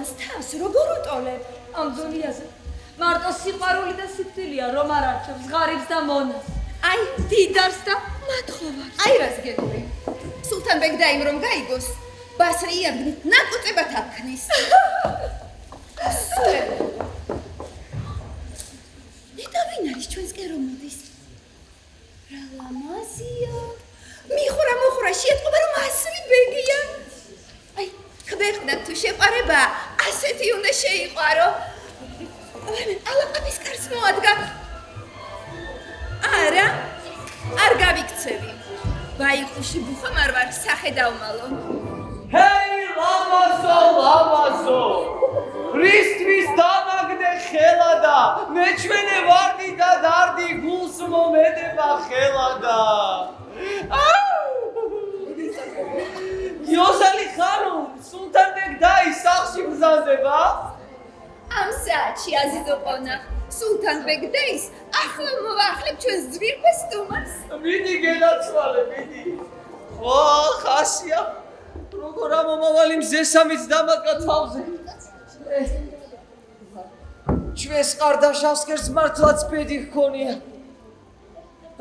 მეგობარს თავს როგორ უტოლებ? ამ დუნიაზე მარტო სიყვარული და სიკვდილია რომ არ არჩევს ღარიბს და მონას. აი, დიდარს და მათხოვარს. აი, რას გეტყვი? სულთანბეგ დაიმ რომ გაიგოს, ბასრი იადგნით ნაკუწებად აფქნის. ნეტა ვინ არის ჩვენსკენ რომ მოდის? რა ლამაზია. მიხურა მოხურა შეეთყობა რომ ასლი ბეგია. აი, ქვეყნად თუ შეყარება, ასეთი უნდა შეიყვარო. ალაყაფის კარს მოადგა. არა, არ გავიქცევი. ბაიხუში ბუხამარ ვარ, სახე დავმალო. ჰეი, ლამაზო! რისთვის დამაგდე ხელადა? მე ჩვენე ვარდი და დარდი გულს მომედება ხელადა. იოსალი ხანუმ, სულთანბეგ დაი სახლში გზავდება? ამ საათში აზიზო ყონა, სულთანბეგ დაის ახლა მოვახლებ ჩვენს ძვირფას სტუმარს. მიდი გენაცვალე, მიდი. ხო, ხასია. როგორ ამომავალი მზესამით დამატკა თავზე. ჩვენს ყარდაშავსკერს მართლაც ბედი ჰქონია.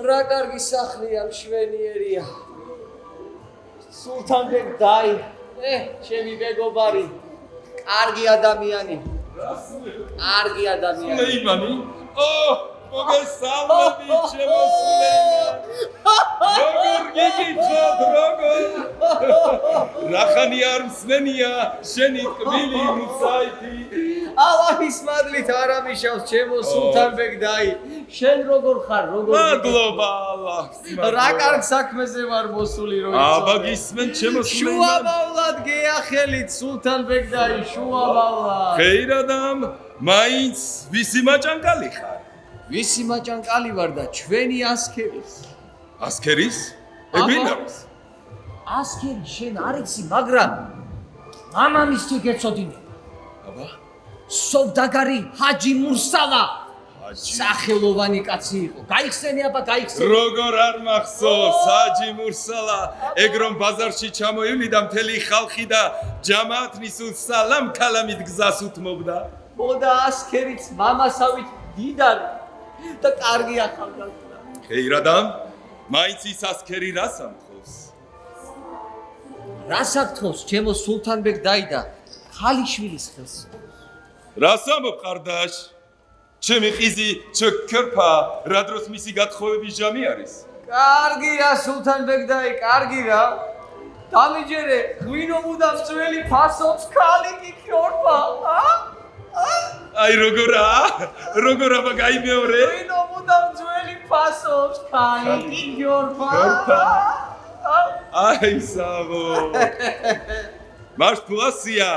რა კარგი სახლია, მშვენიერია. სულთანბეგ დაი, ჩემი მეგობარი, კარგი ადამიანი. კარგი ადამიანი. სულეიმანი? მოგესალმები, ჩემო სულეიმან. როგორ გიგიჩათ, როგორ? რახანი არ მსმენია, შენი ტკბილი მუსაითი. ალაჰის მადლით არ ამიშავს, ჩემო სულთანბეგ დაი. შენ როგორ ხარ, როგორ? მადლობა ალაჰს. რა კარგ საქმეზე ვარ მოსული რომ იცოდე. აბა გისმენ, ჩემო სულეიმან. შუამავლად გეახელით, სულთანბეგ დაი, შუამავლად. ხეირადამ, მაინც ვისი მაჭანკალი ხარ? ვისი მაჭანკალი ვარ და ჩვენი ასქერის. ასქერის? ეგ ვინ არის? ასქერი შენ არ იცი, მაგრამ მამამისთვი გეცოდინე. აბა, სოვდაგარი ჰაჯი მურსალა. სახელოვანი კაცი იყო. გაიხსენე აბა, გაიხსენე. როგორ არ მახსოვს, ჰაჯი მურსალა, ეგ რომ ბაზარში ჩამოივლიდა მთელი ხალხი და ჯამაათნი სულ სალამ ქალამით გზას უთმობდა. მოდა ასქერიც მამასავით დიდარი და კარგი ახალგაზრდა. ხეირადამ, მაინც ის ასქერი რას ამხობს? რას აკთხოვს ჩემო სულთანბეგ დაი და ხალიშვილის ხელს? რას ამბობ ყარდაშ? ჩემი ყიზი ჩქერფა, რა დროს მისი გათხოვების ჟამი არის? კარგია სულთანბეგ დაი, კარგი რა. დამიჯერე, ღვინო მუდამ ძველი ფასობს, ქალი კი ქორფა, აი როგორ აბა გაიმეორე? ღვინო მუდამ ძველი ფასობს, ქალი კი ქორფა. აი საღო. მართლასია,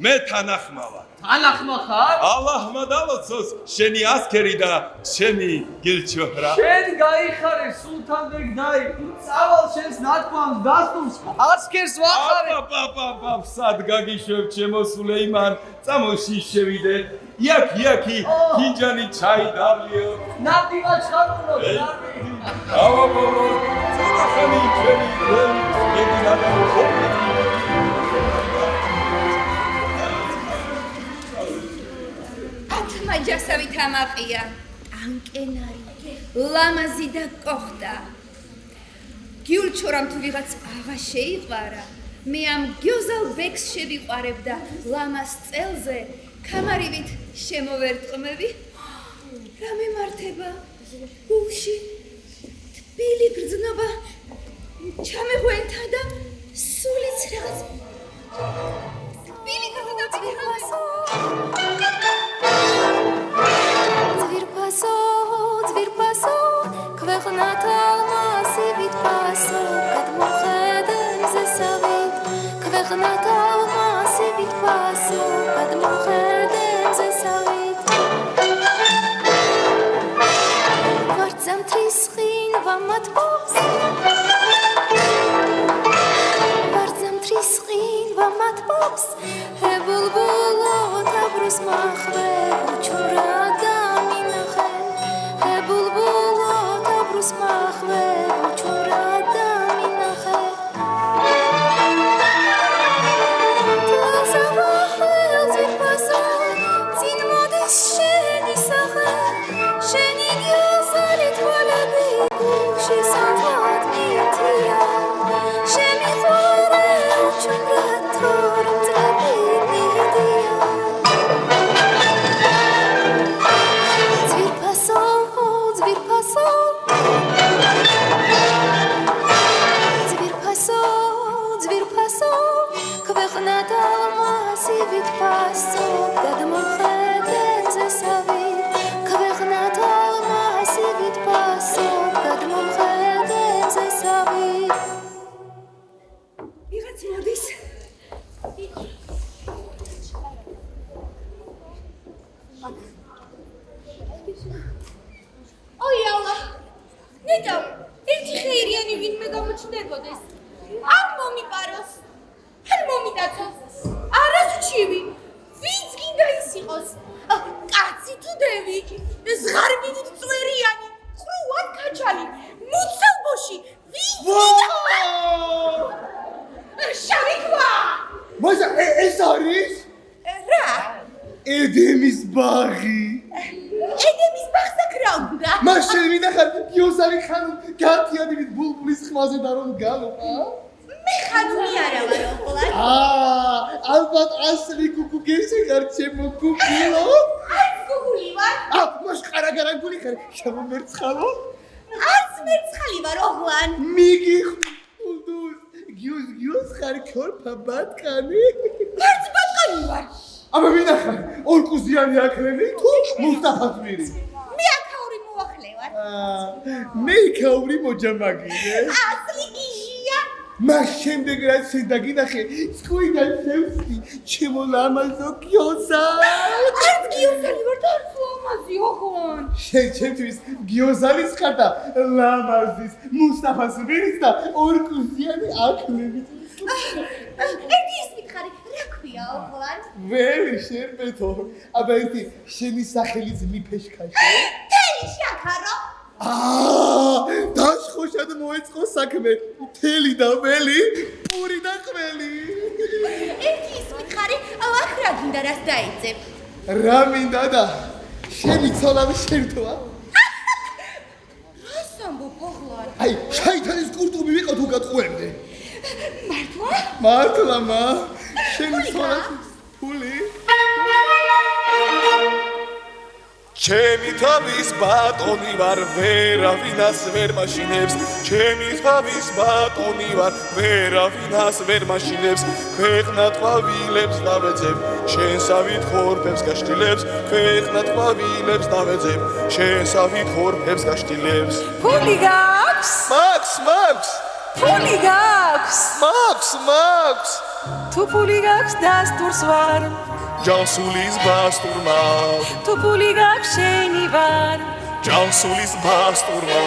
მე თანახმავა. თანახმა ხარ? ალაჰმა დალოცოს შენი ასქერი და ჩემი გილჩოჰრა. შენ გაიხარე სულთანბეგ დაი, წავალ შენს ნათქვამს დასტურს, ასქერს ვახარე. აბა, სად გაგიშვებ ჩემო სულეიმან, წამოში შევიდე. იაკი, ფინჯანი ჩაი დავლიო. ნადივა ჩხარულო, ნადივა. აბა, წახანი ჩვენი გედინა და ხომი. მაჯასავი თამაყია, ანკენარი, ლამაზი და კოხტა. გიულჩორამ თუ ვიღაც აღა შეიყვარა, მე ამ გიოზალ ბექს შევიყვარებ და ლამას წელზე ქამარივით შემოვერტყმები. რა მემართება? გულში თბილი გრძნობა ჩამეღვენთა და სულიც რაღაც თბილი გრძნობა ძვირფასო, ქვეყნად ალმასივით ფასო, გადმოხედენ ზესავით, ქვეყნად ალმასივით ფასო, გადმოხედენ ზესავით. ვარძამთრის ხინვა მათბობს, ვარძამთრის ხინვა მათბობს, ბულბულო თაბრუს მახვე, უჩურა და მინახე. ბულბულო თაბრუს მახვე, უჩურა და მინახე. თვალსა ვახელ ვიტფასო გადმომხედენ ზესავი ქვეყნად ალმასი ვიტფასო გადმომხედენ ზესავი ვიღაც მოდის ოი ალა ნეტა ერთი ხეირიანი ვინმე გამოჩნდებოდეს არ მომიპაროს არ მომიტაცოს არას ჩივი ვინც გინდა ის იყოს კაცი თუ დევი ზღარბინით წვერიანი ყრუად ქაჩალი მუცელბოში ვინც შავი ქვა მაშა ეს არის რა ედემის ბაღი ედემის ბაღსაკ რა უნდა მაშინ მინახარ გიოსარი ხანუ გათიადებით ბულბულის ხმაზე და რომ გალობა მე ხანუნი არა ვარ ოღონდ ალბათ ასლი კუკუ გესეგარ ჩემო კუკულო არც გუგული ვარ მაშ ყარაგარაგული ხარ შემომერცხალო არც მერცხალი ვარ ოღლან მიგიხუდუს გიოს ხარ ქორფა ბატკანი არც ბატკანი ვარ აბა მინახარ ორკუზიანი აკრენი თუ მუსტაფასმირი მე აქაური მოახლე ვარ მე იქაური მოჯამაგირე ასლი გიჟია მას შემდეგ რაც შედაგინახე სკუიდან შევსდი ჩემო ლამაზო გიოზა არც გიოზალი ვარ და არც ლამაზი ოღონ შენ ჩემთვის გიოზალის ხარ და ლამაზის მუსტაფასმირის და ორკუზიანი აკრენი ერთი ის მითხარი რა ქვია ოღლან ვერი შერბეთო აბა ერთი შენი სახელიც მიფეშქაშე თერი შაქარო დაშხოშად მოეწყო საქმე თელი და ველი პური და ყველი ერთი ის მითხარი აქ რა გინდა რას დაიძებ რა მინდა და შენი ცოლავი შერთვა რას ამბობ ოღლან აი შაიტანის კურტუმი ვიყო თუ გატყუებდე მართლა მართლა შენი ცოლავი ფული ჩემი თავის ბატონი ვარ ვერავინას ვერ მაშინებს ჩემი თავის ბატონი ვარ ვერავინას ვერ მაშინებს ქვეყნად ყვავილებს დავეძებ შენსავით ხორბებს გაშტილებს ქვეყნად ყვავილებს დავეძებ შენსავით ხორბებს გაშტილებს ფული გაქვს მაქვს თუ ფული გაქვს დასტურს ვარ ჯანსულის ბასტურმა თუ ფული გაქვს შენი ვარ ჯანსულის ბასტურმა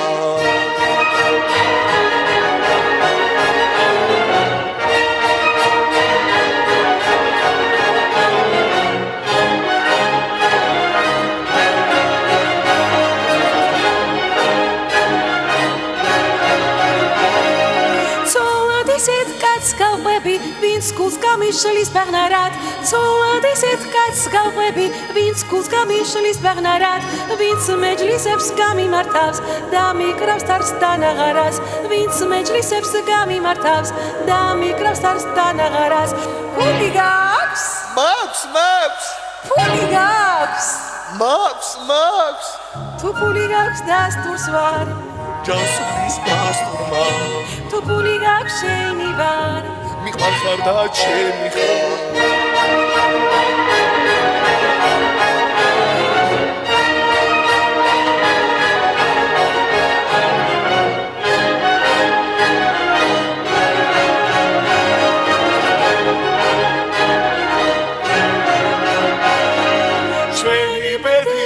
გავყვები ვინც გულს გამიშლის ბაღნარად ცოლად ისეთ კაცს გავყვები ვინც გულს გამიშლის ბაღნარად ვინც მეჯლისებს გამიმართავს და მიკრავს თავს დანაღარას ვინც მეჯლისებს გამიმართავს და მიკრავს თავს დანაღარას ფული გაქვს ფული გაქვს თუ ფული გაქვს დასტურს ვარ ჯანსულის ბასტურმა თუ ფული გაქვს შენი ვარ მიყვარ ხარ და ჩემი ხარ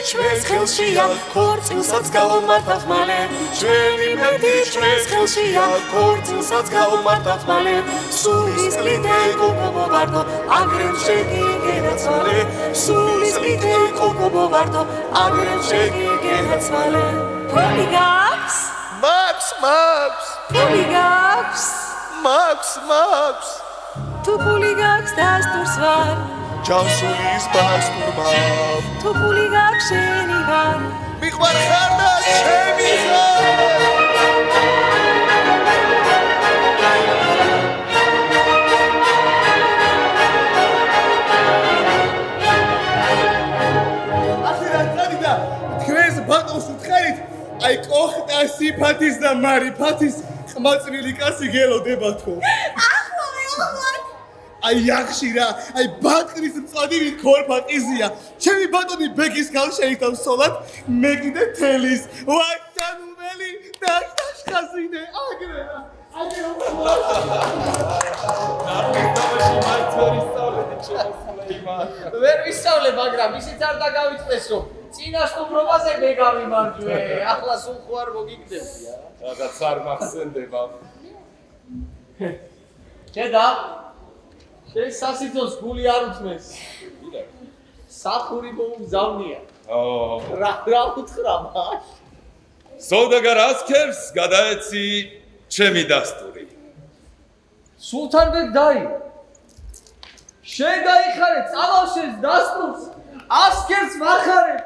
ჩვენს ხელშია ქორწილსაც გავუმართავთ მალე ჩვენი მეტი ჩვენს ხელშია ქორწილსაც გავუმართავთ მალე სულის კლიდე კოკობოვარდო აგრემ შეგიგენაც მალე სულის კლიდე კოკობოვარდო აგრემ შეგიგენაც მალე ფული გაქვს ფული გაქვს თუ ფული გაქვს დასტურს ვარ ჯანსულის ბასტურმა თუ ფული გაქვს შენი ვარ მიყვარ ხარ და ჩემი ხარ ახლა წადი და თქვენს ბატონს უთხრით აი კოხტა სიფათის და მარიფათის ყმაწვილი კაცი გელოდებათო აი ახში რა, აი ბატრის მწვადი ქორფა ყიზია. ჩემი ბატონი ბეკის ქალ შეიცავს სოლად, მე კიდე თელის. ვაი თანუმელი დაშხაზინე აგრე რა. ვერ ვისწავლე, მაგრამ ისიც არ დაგავიწყდეს, რომ წინა სტუმრობაზე მე გავიმარჯვე. ახლა სულ ხო არ მოგიგდებია. რაღაც არ მახსენდება. დედა, შენ სასიძოს გული არ უთმეს. სახური მოუგზავნია. რა უთხრა მას? სოდაგარ ასქერს გადაეცი ჩემი დასტური. სულთანბეგ დაი. შენ გაიხარე წავალშეს დასტურს. ასქერს მახარე.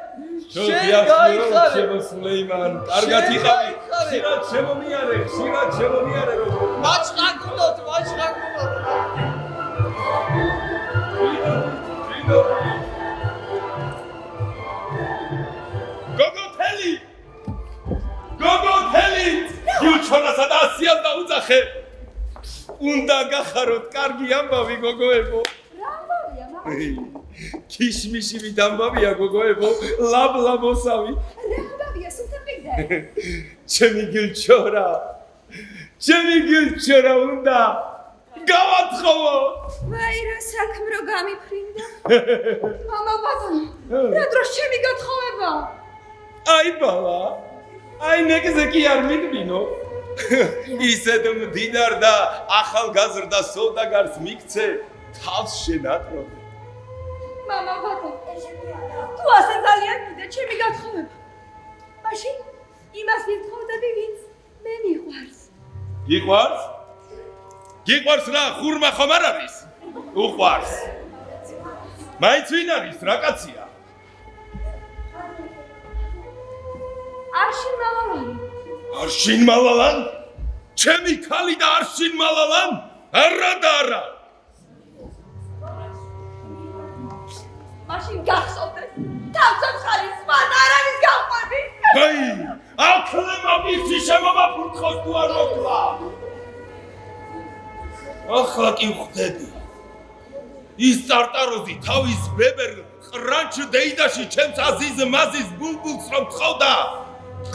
შენ გაიხარე. ჩემო სულეიმან, კარგად იყავი. ხშირად შემომიარე, რომ მაჩხაკუნოთ. გოგოთელი! გიუჩონასა და ასიამ დაუძახე. უნდა გახაროთ კარგი ამბავი, გოგოებო. რა ამბავია, მამა? ქიშმიში ამბავია, გოგოებო, ლაბლაბოსავი. რა ამბავია, სულთანბეგ? ჩემი გილჩორა უნდა გავათხოვო. ვაი, რა საქმე რო გამიფრინდა. მამა ბატონო, რა დროს ჩემი გათხოვება? აი ბალა, აი ნეკზე კი არ მიგვინო. ისეთ მდიდარ და ახალგაზრდა სოდაგარს მიქცე, თავს შენატყობე. მამა ბატონო, თუ ასე ძალიან გინდა ჩემი გათხოვება. მაშინ იმას გითხოვდები, ვინც მე მიყვარს. გიყვარს რა, ხურმა ხომ არ არის? უყვარს. მაინც ვინ არის, რა კაცია? არშინ მალალან? ჩემი ქალი და არშინ მალალან? არა და არა. მაშინ გახსოვდეთ, თავსოცხალის მან არ არის გავყვები. აი, აკლემა მიწი შემომაფურთხოს თუ არ მოკლა. ახლა კი ვხვდები. ის წარტაროზი თავის ბებერ ყრანჩ დეიდაში ჩემს აზიზ მაზის ბულბულს რომ თხოვდა,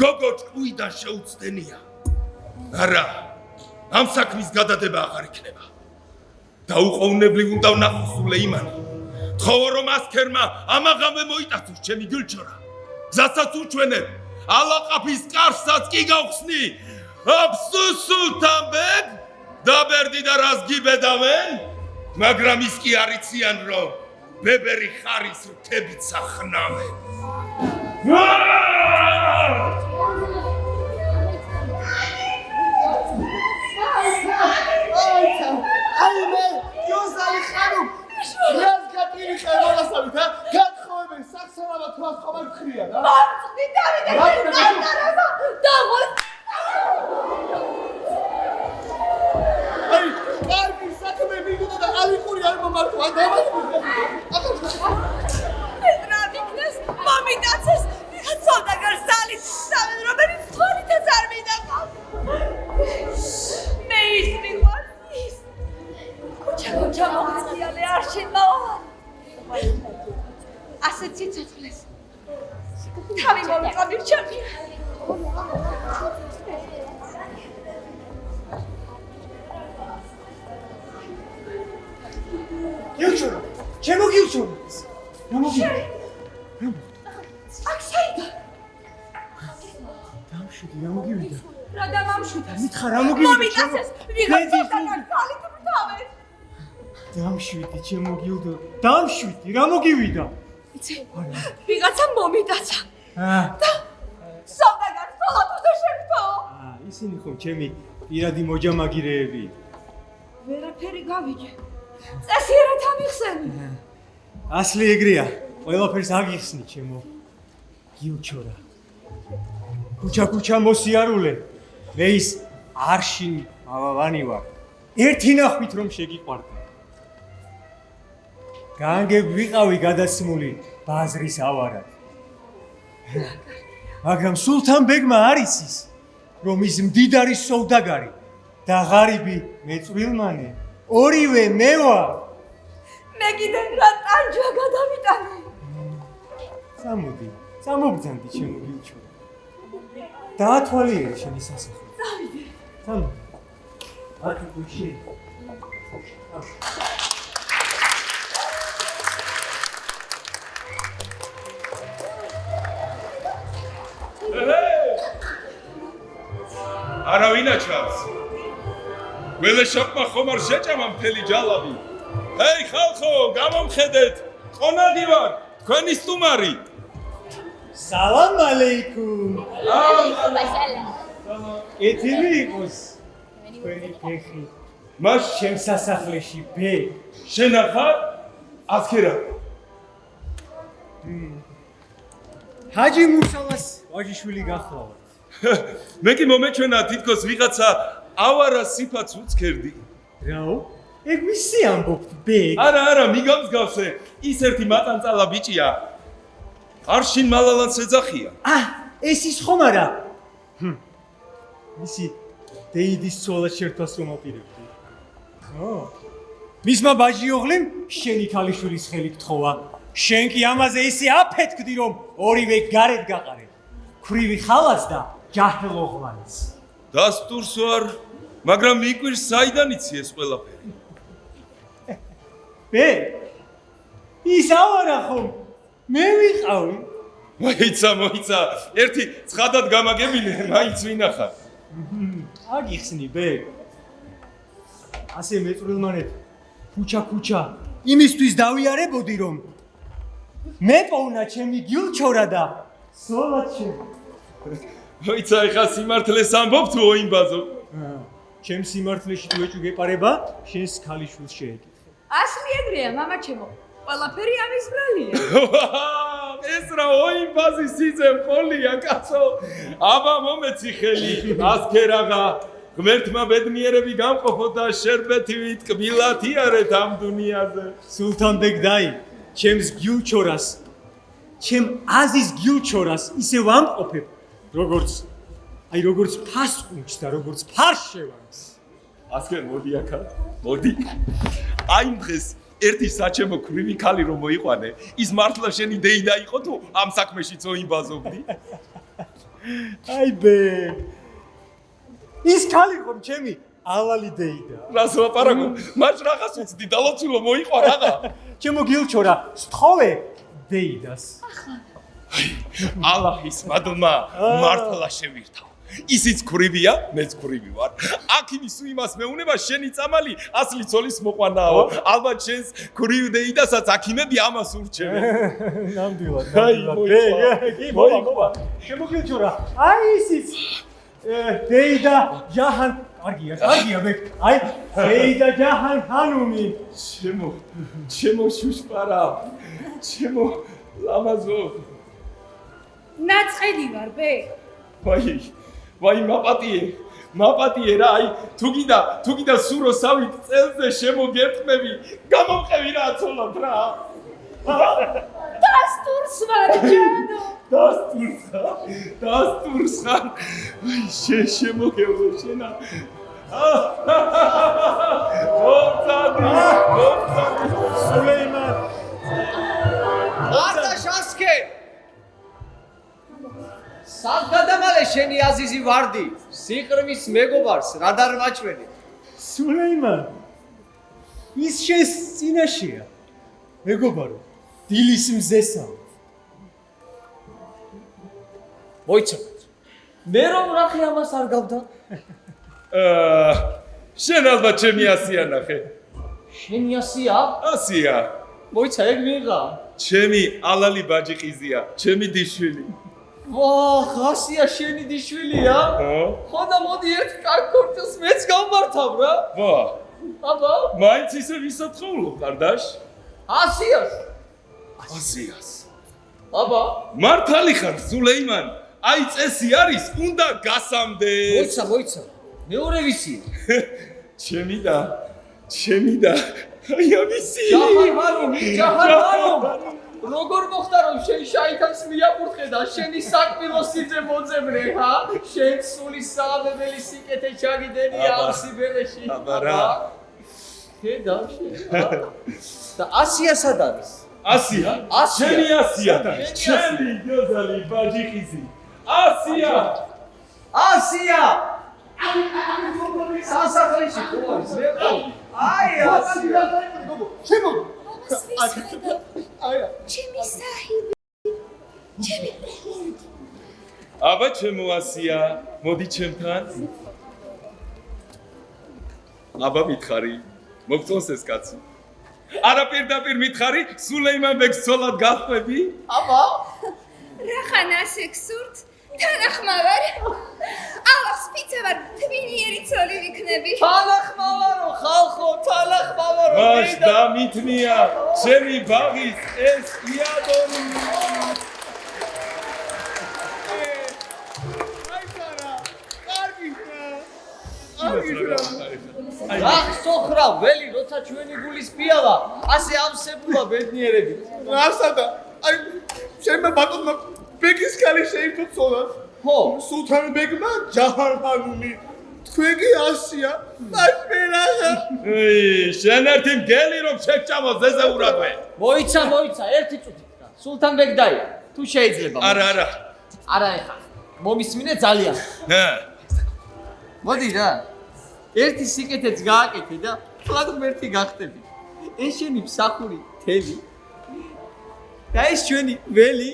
გოგო ჭკუიდან შეუცდენია. არა, ამ საქმის გადადება აღარ იქნება. დაუყოვნებლივ უნდა ვნახო სულეიმანი. თხოვო რომ ასქერმა ამაღამე მოიტაცოს ჩემი გილჩორა. გზასაც უჩვენებ, ალაყაფის კარსაც კი გავხსნი. აფსუს სულთანბეგ, დაბერდი და რას გიბედავენ? მაგრამ ის კი არ იციან, რომ ბებერი ხარის რქებით სახნავენ. აი მე, იოსალი ხანუმ, რას გატირიხე მოლასავით, გათხოვებენ საქსამალა თვას ხომ არ გხრია რა? მარწყდი დავიდე, წარწერაზა, დაღოს. აი, კარგი საქმე მიგდო და ალიყური არ მომართვა, დამატებული. ეს რა იქნეს, მომიტაცეს, სოდაგარ ზალით სამენ, რომელიც თვალითაც არ მინახავს. მე ის მიყვარს ის. ქუჩა მოხციალე არშინ მალალანი. ასეთ სიცოცხლეს თავი მომიყავი ჩემი. გილჩორა, ჩემო გილჩორა. რა მოგიწევ? აქ საიდან? დამშვიდი, რა მოგივიდა? რა დამამშვიდა? მითხარ, რა მოგივიდა? მომიტაცეს, ვიღაც სოდაგარ ზალით მთავეს. დამშვიდი, ჩემო გილდო. დამშვიდი, რა მოგივიდა? იცი, ვიღაცა მომიტაცა. და სოდაგარ სწორად უნდა შეხვდო. ისინი ხომ ჩემი პირადი მოჯამაგირეები. ვერაფერი გავიგე. წესიერად ამიხსენი. ასლი ეგრეა, ყველაფერს აგიხსნი, ჩემო გილჩორა. ქუჩა მოსიარულე. მე ის არშინ მალალანი ვარ. ერთი ნახვით რომ შეგიყვარდა. განგებ ვიყავი გადასმული ბაზრის ავარად. მაგრამ სულთანბეგმა არის ის, რომ ის მდიდარი სოუდაგარი და ღარიბი მეწვილმანი ორივე მე ვარ. მე კიდე რა ტანჯვა გადავიტანე. წამოდი, წამობძანდი ჩემო გილჩო. დაათვალიერე შენი სასახლე. წავიდე. წამოდი. ათი გუში. არავინ აჩავს. ველეშაპმა ხომ არ შეჭამა მთელი ჯალაბი. ჰეი ხალხო, გამომხედეთ. ყონადი ვარ, თქვენი სტუმარი. სალამ ალეიკუმ. ეთილი იყოს. თქვენი ფეხი. მას ჩემ სასახლეში ბე. შენ ახარ? ასქერა. ჰაჯი მუსალას ვაჟიშვილი გახლავართ. მე კი მომეჩვენა თითქოს ვიღაცა ავარა სიფაც უცქერდი. რაო? ეგ ვისი ამბობთ ბე? არა, მიგამსგავსე. ის ერთი მატანწალა ბიჭია. არშინ მალალანს ეძახია. ეს ის ხომ არა? მისი დეიდის ცოლად შერთვას რომ აპირებდი. მისმა ბაჟიოღლემ შენი ქალიშვილის ხელი გთხოვა. შენ კი ამაზე ისე აფეთქდი რომ ორივე გარეთ გაყარე. ქვრივი ხალაც და ჯაჰლოღლანიც. დასტურს ვარ, მაგრამ მიკვირს საიდან იცი ეს ყველაფერი. ბე? ის ავარა ხომ? მე ვიყავი. მოიცა, ერთი ცხადად გამაგებინე, მაინც ვინახარ. აგიხსნი ბე. ასე მეწვრილმანეთ ქუჩა იმისთვის დავიარებოდი რომ მე პოვნა ჩემი გილჩორა და სოლად ჩემი. მოიცა, ეხა სიმართლეს ამბობ თუ ოიმბაზო? ჩემ სიმართლეში თუ ეჭვი გეპარება, შენს ქალიშვილს შეეკითხე. ასლი ეგრეა, მამა ჩემო. ყველაფერი ამის ბრალია. ეს რა ოიმბაზი სიძე ფოლია, კაცო. აბა მომეცი ხელი, ასქერაღა. ღმერთმა ბედნიერები გამყოფო და შერბეთივით კბილად იარეთ ამ დუნიაზე. სულთანბეგ დაი, ჩემს გილჩორას, ჩემ აზის გილჩორას ისე ვამყოფებ, როგორც ფასკუნჩს და როგორც ფარშევანს. ასქერ მოდი აქა, მოდი. აი დღეს ერთი საჩემო ქვრივი ქალი რომ მოიყვანე, ის მართლა შენი დეიდა იყო თუ ამ საქმეშიც ოიმბაზობდი? აი ბე. ის ქალი ხომ ჩემი ალალი დეიდა. რას ვაპარაკო? მას რაღაც უცდი დალოცულო მოიყვა რაღა. ჩემო გილჩორა, სთხოვე დეიდას. ალაჰის მადლმა მართლა შევირთავ. ისიც ქვრივია, მეც ქვრივი ვარ. აქ იმის იმას მეუნება შენი წამალი ასლი ცოლის მოყვანაო. ალბათ შენს ქვრივ დეიდასაც აქიმები ამას ურჩევენ. ნამდვილად. ბე, მოიგობა. ჩემო გილჩორა, აი ისიც დეიდა ჯაჰან, კარგია ბე. აი დეიდა ჯაჰან ხანუმი. ჩემო შუშპარა. ჩემო ლამაზო. ნაწყენი ვარ ბე. ვაი მაპატიე რა, აი თუ გიდა სუროსავით წელზე შემოგერტყმები, გამომყევი რა აცოლად რა. დასტურს ვარ ჯანო. დასტურს ხარ. აი შემოგევლო შენა. სულეიმან. არტაშასკე საგადამალე შენი აზიზი ვარდი სიყრმის მეგობარს რა დარვაჭვენი სულეიმან ის შენს წინაშეა მეგობარო დილის მზესა მოიცავთ მე რომ ნახე ამას არ გავდა შენ ალბათ ჩემი ასია ნახე შენი ასია ასია მოიცა ეგ ვიღა ჩემი ალალი ბაჯიყიზია ჩემი დიშვილი ვაჰ, ასია შენი დიშვილია? ხო და მოდი ერთ კარგორტელს მეც გავმართავ რა. ვა. აბა, მაინც ისე ვისათხოვნო, კარდაშ? ასიას. აბა, მართალი ხარ, სულეიმან. აი წესი არის, უნდა გასამდე. მოიცა. მეორე ვისია? ჩემი და აი ამისი. ჯაჰანვანო. როგორ მოხდა რომ შენ შაიტანს მიაკურთხე და შენი საკმილო სიძე მოძებნე, ჰა? შენ სული საავებელი სიკეთე ჩაგიდენია ამ სიბერეში. აბა რა. ხედავში. და ასია სად არის? ასია? ასია. ჩემი ასია. ჩემი გიოზალი ბაჯიხიზი. ასია. ასია. სასახლეში ხო არის? აი ასია. შემო ჩემი საჰიბი. ჩემი აბა ჩემო ასია, მოდი ჩემთან. აბა მითხარი, მოგწონს ეს კაცი? არა პირდაპირ მითხარი, სულეიმან ბეგს ცოლად გახვედი? აბა რახან ასე გსურთ? თანახმავარ. ალახს ფიცევარ, თბინიერი ცოლი ვიქნები. თანახმავარო ხალხო, თანახმავარო. მაშ დამითნია, ჩემი ბაღის ეს იადონი. ახსოხრა ველი როცა ჩვენი გულის პიალა ასე ამსებულა ბედნიერები რასადა აი შემე ბატონმა ბეგის ქალი შეირთო ცოლად ხო სულთან ბეგმა ჯაჰანხანული თქვენ კი ასია მაშერაღა შენ ერთი მგელი რომ შეგჭამო ზეზეურადვე მოიცა ერთი წუთით და სულთან ბეგ დაი თუ შეიძლება არა არა ეხა მომისმინე ძალიან მოდი რა ერთი სიკეთეც გააკეთე და ფლაგ მერტი გახტები ეს შენი მსახური თელი და ეს ჩვენი ველი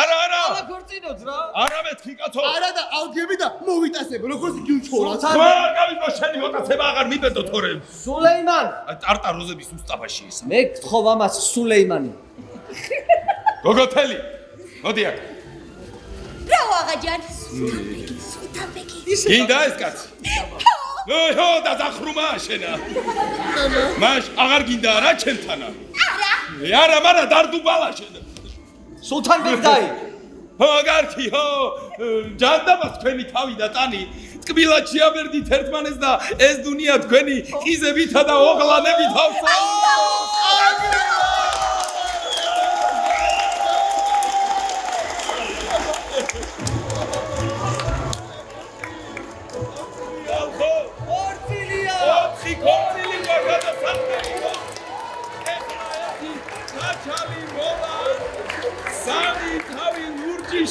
არა გორწინოთ რა არა მეთქი კაცო არა და ავდგები და მოვიტასებ როგორც გიუჩხორა ხმა გავიგო შენი მოტაცება აღარ მიბედო თორე სულეიმან ტარტაროზების უსტაფაში ეს მე გთხოვ ამას სულეიმანი გოგოთელი მოდი აქ რა ვაღაჯან? სულთანბეგი. გინდა ეს კაცი? ხო, დაზახრუმა შენა. მაშ აღარ გინდა რა ჩემთანა? არა, მარა დარდუბალა შენა. სულთანბეგ დაი. ხო, გართი, ხო. ჯანდაბა თქვენი თავი და ტანი. ტკბილად შეაბერდით ერთმანეს და ეს დუნია თქვენი ყიზებითა და ოღლანებით ავსო.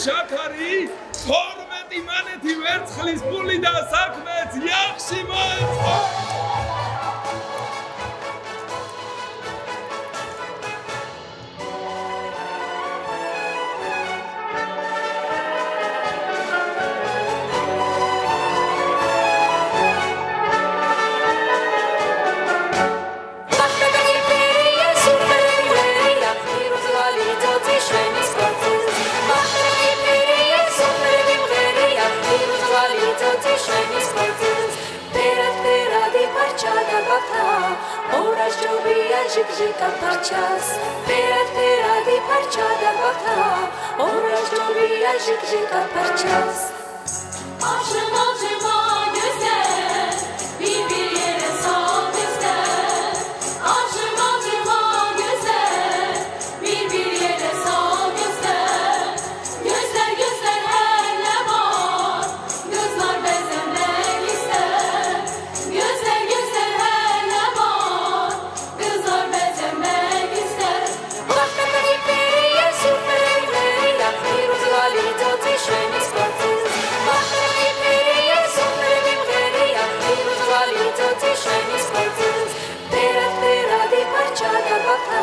შაქარი 12 მანეთი ვერცხლის პული და საქმეც იახში მოეწყო Жик-жика парчас, перад-перади парчада бахта, ораш джобия жик-жика парчас. Acıma güzel, bir yere sal güzel. Acıma güzel, bir yere sal güzel. Gözler her ne var, gözler benzemek ister. Gözler her ne var, gözler benzemek ister. Bachta periperia, superperia, piruzvali doti shveni sportis. Bachta periperia, superperia, piruzvali doti shveni sportis. Perad-peradi parchada bachta,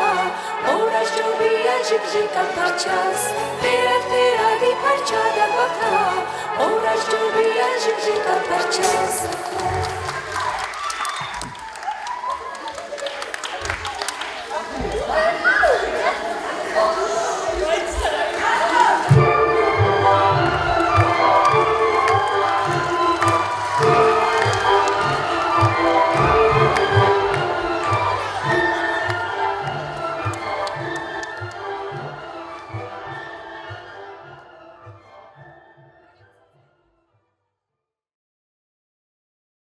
oras jobia jik-jika parchas. Perad-peradi parchada bachta, oras jobia jik-jika parchas.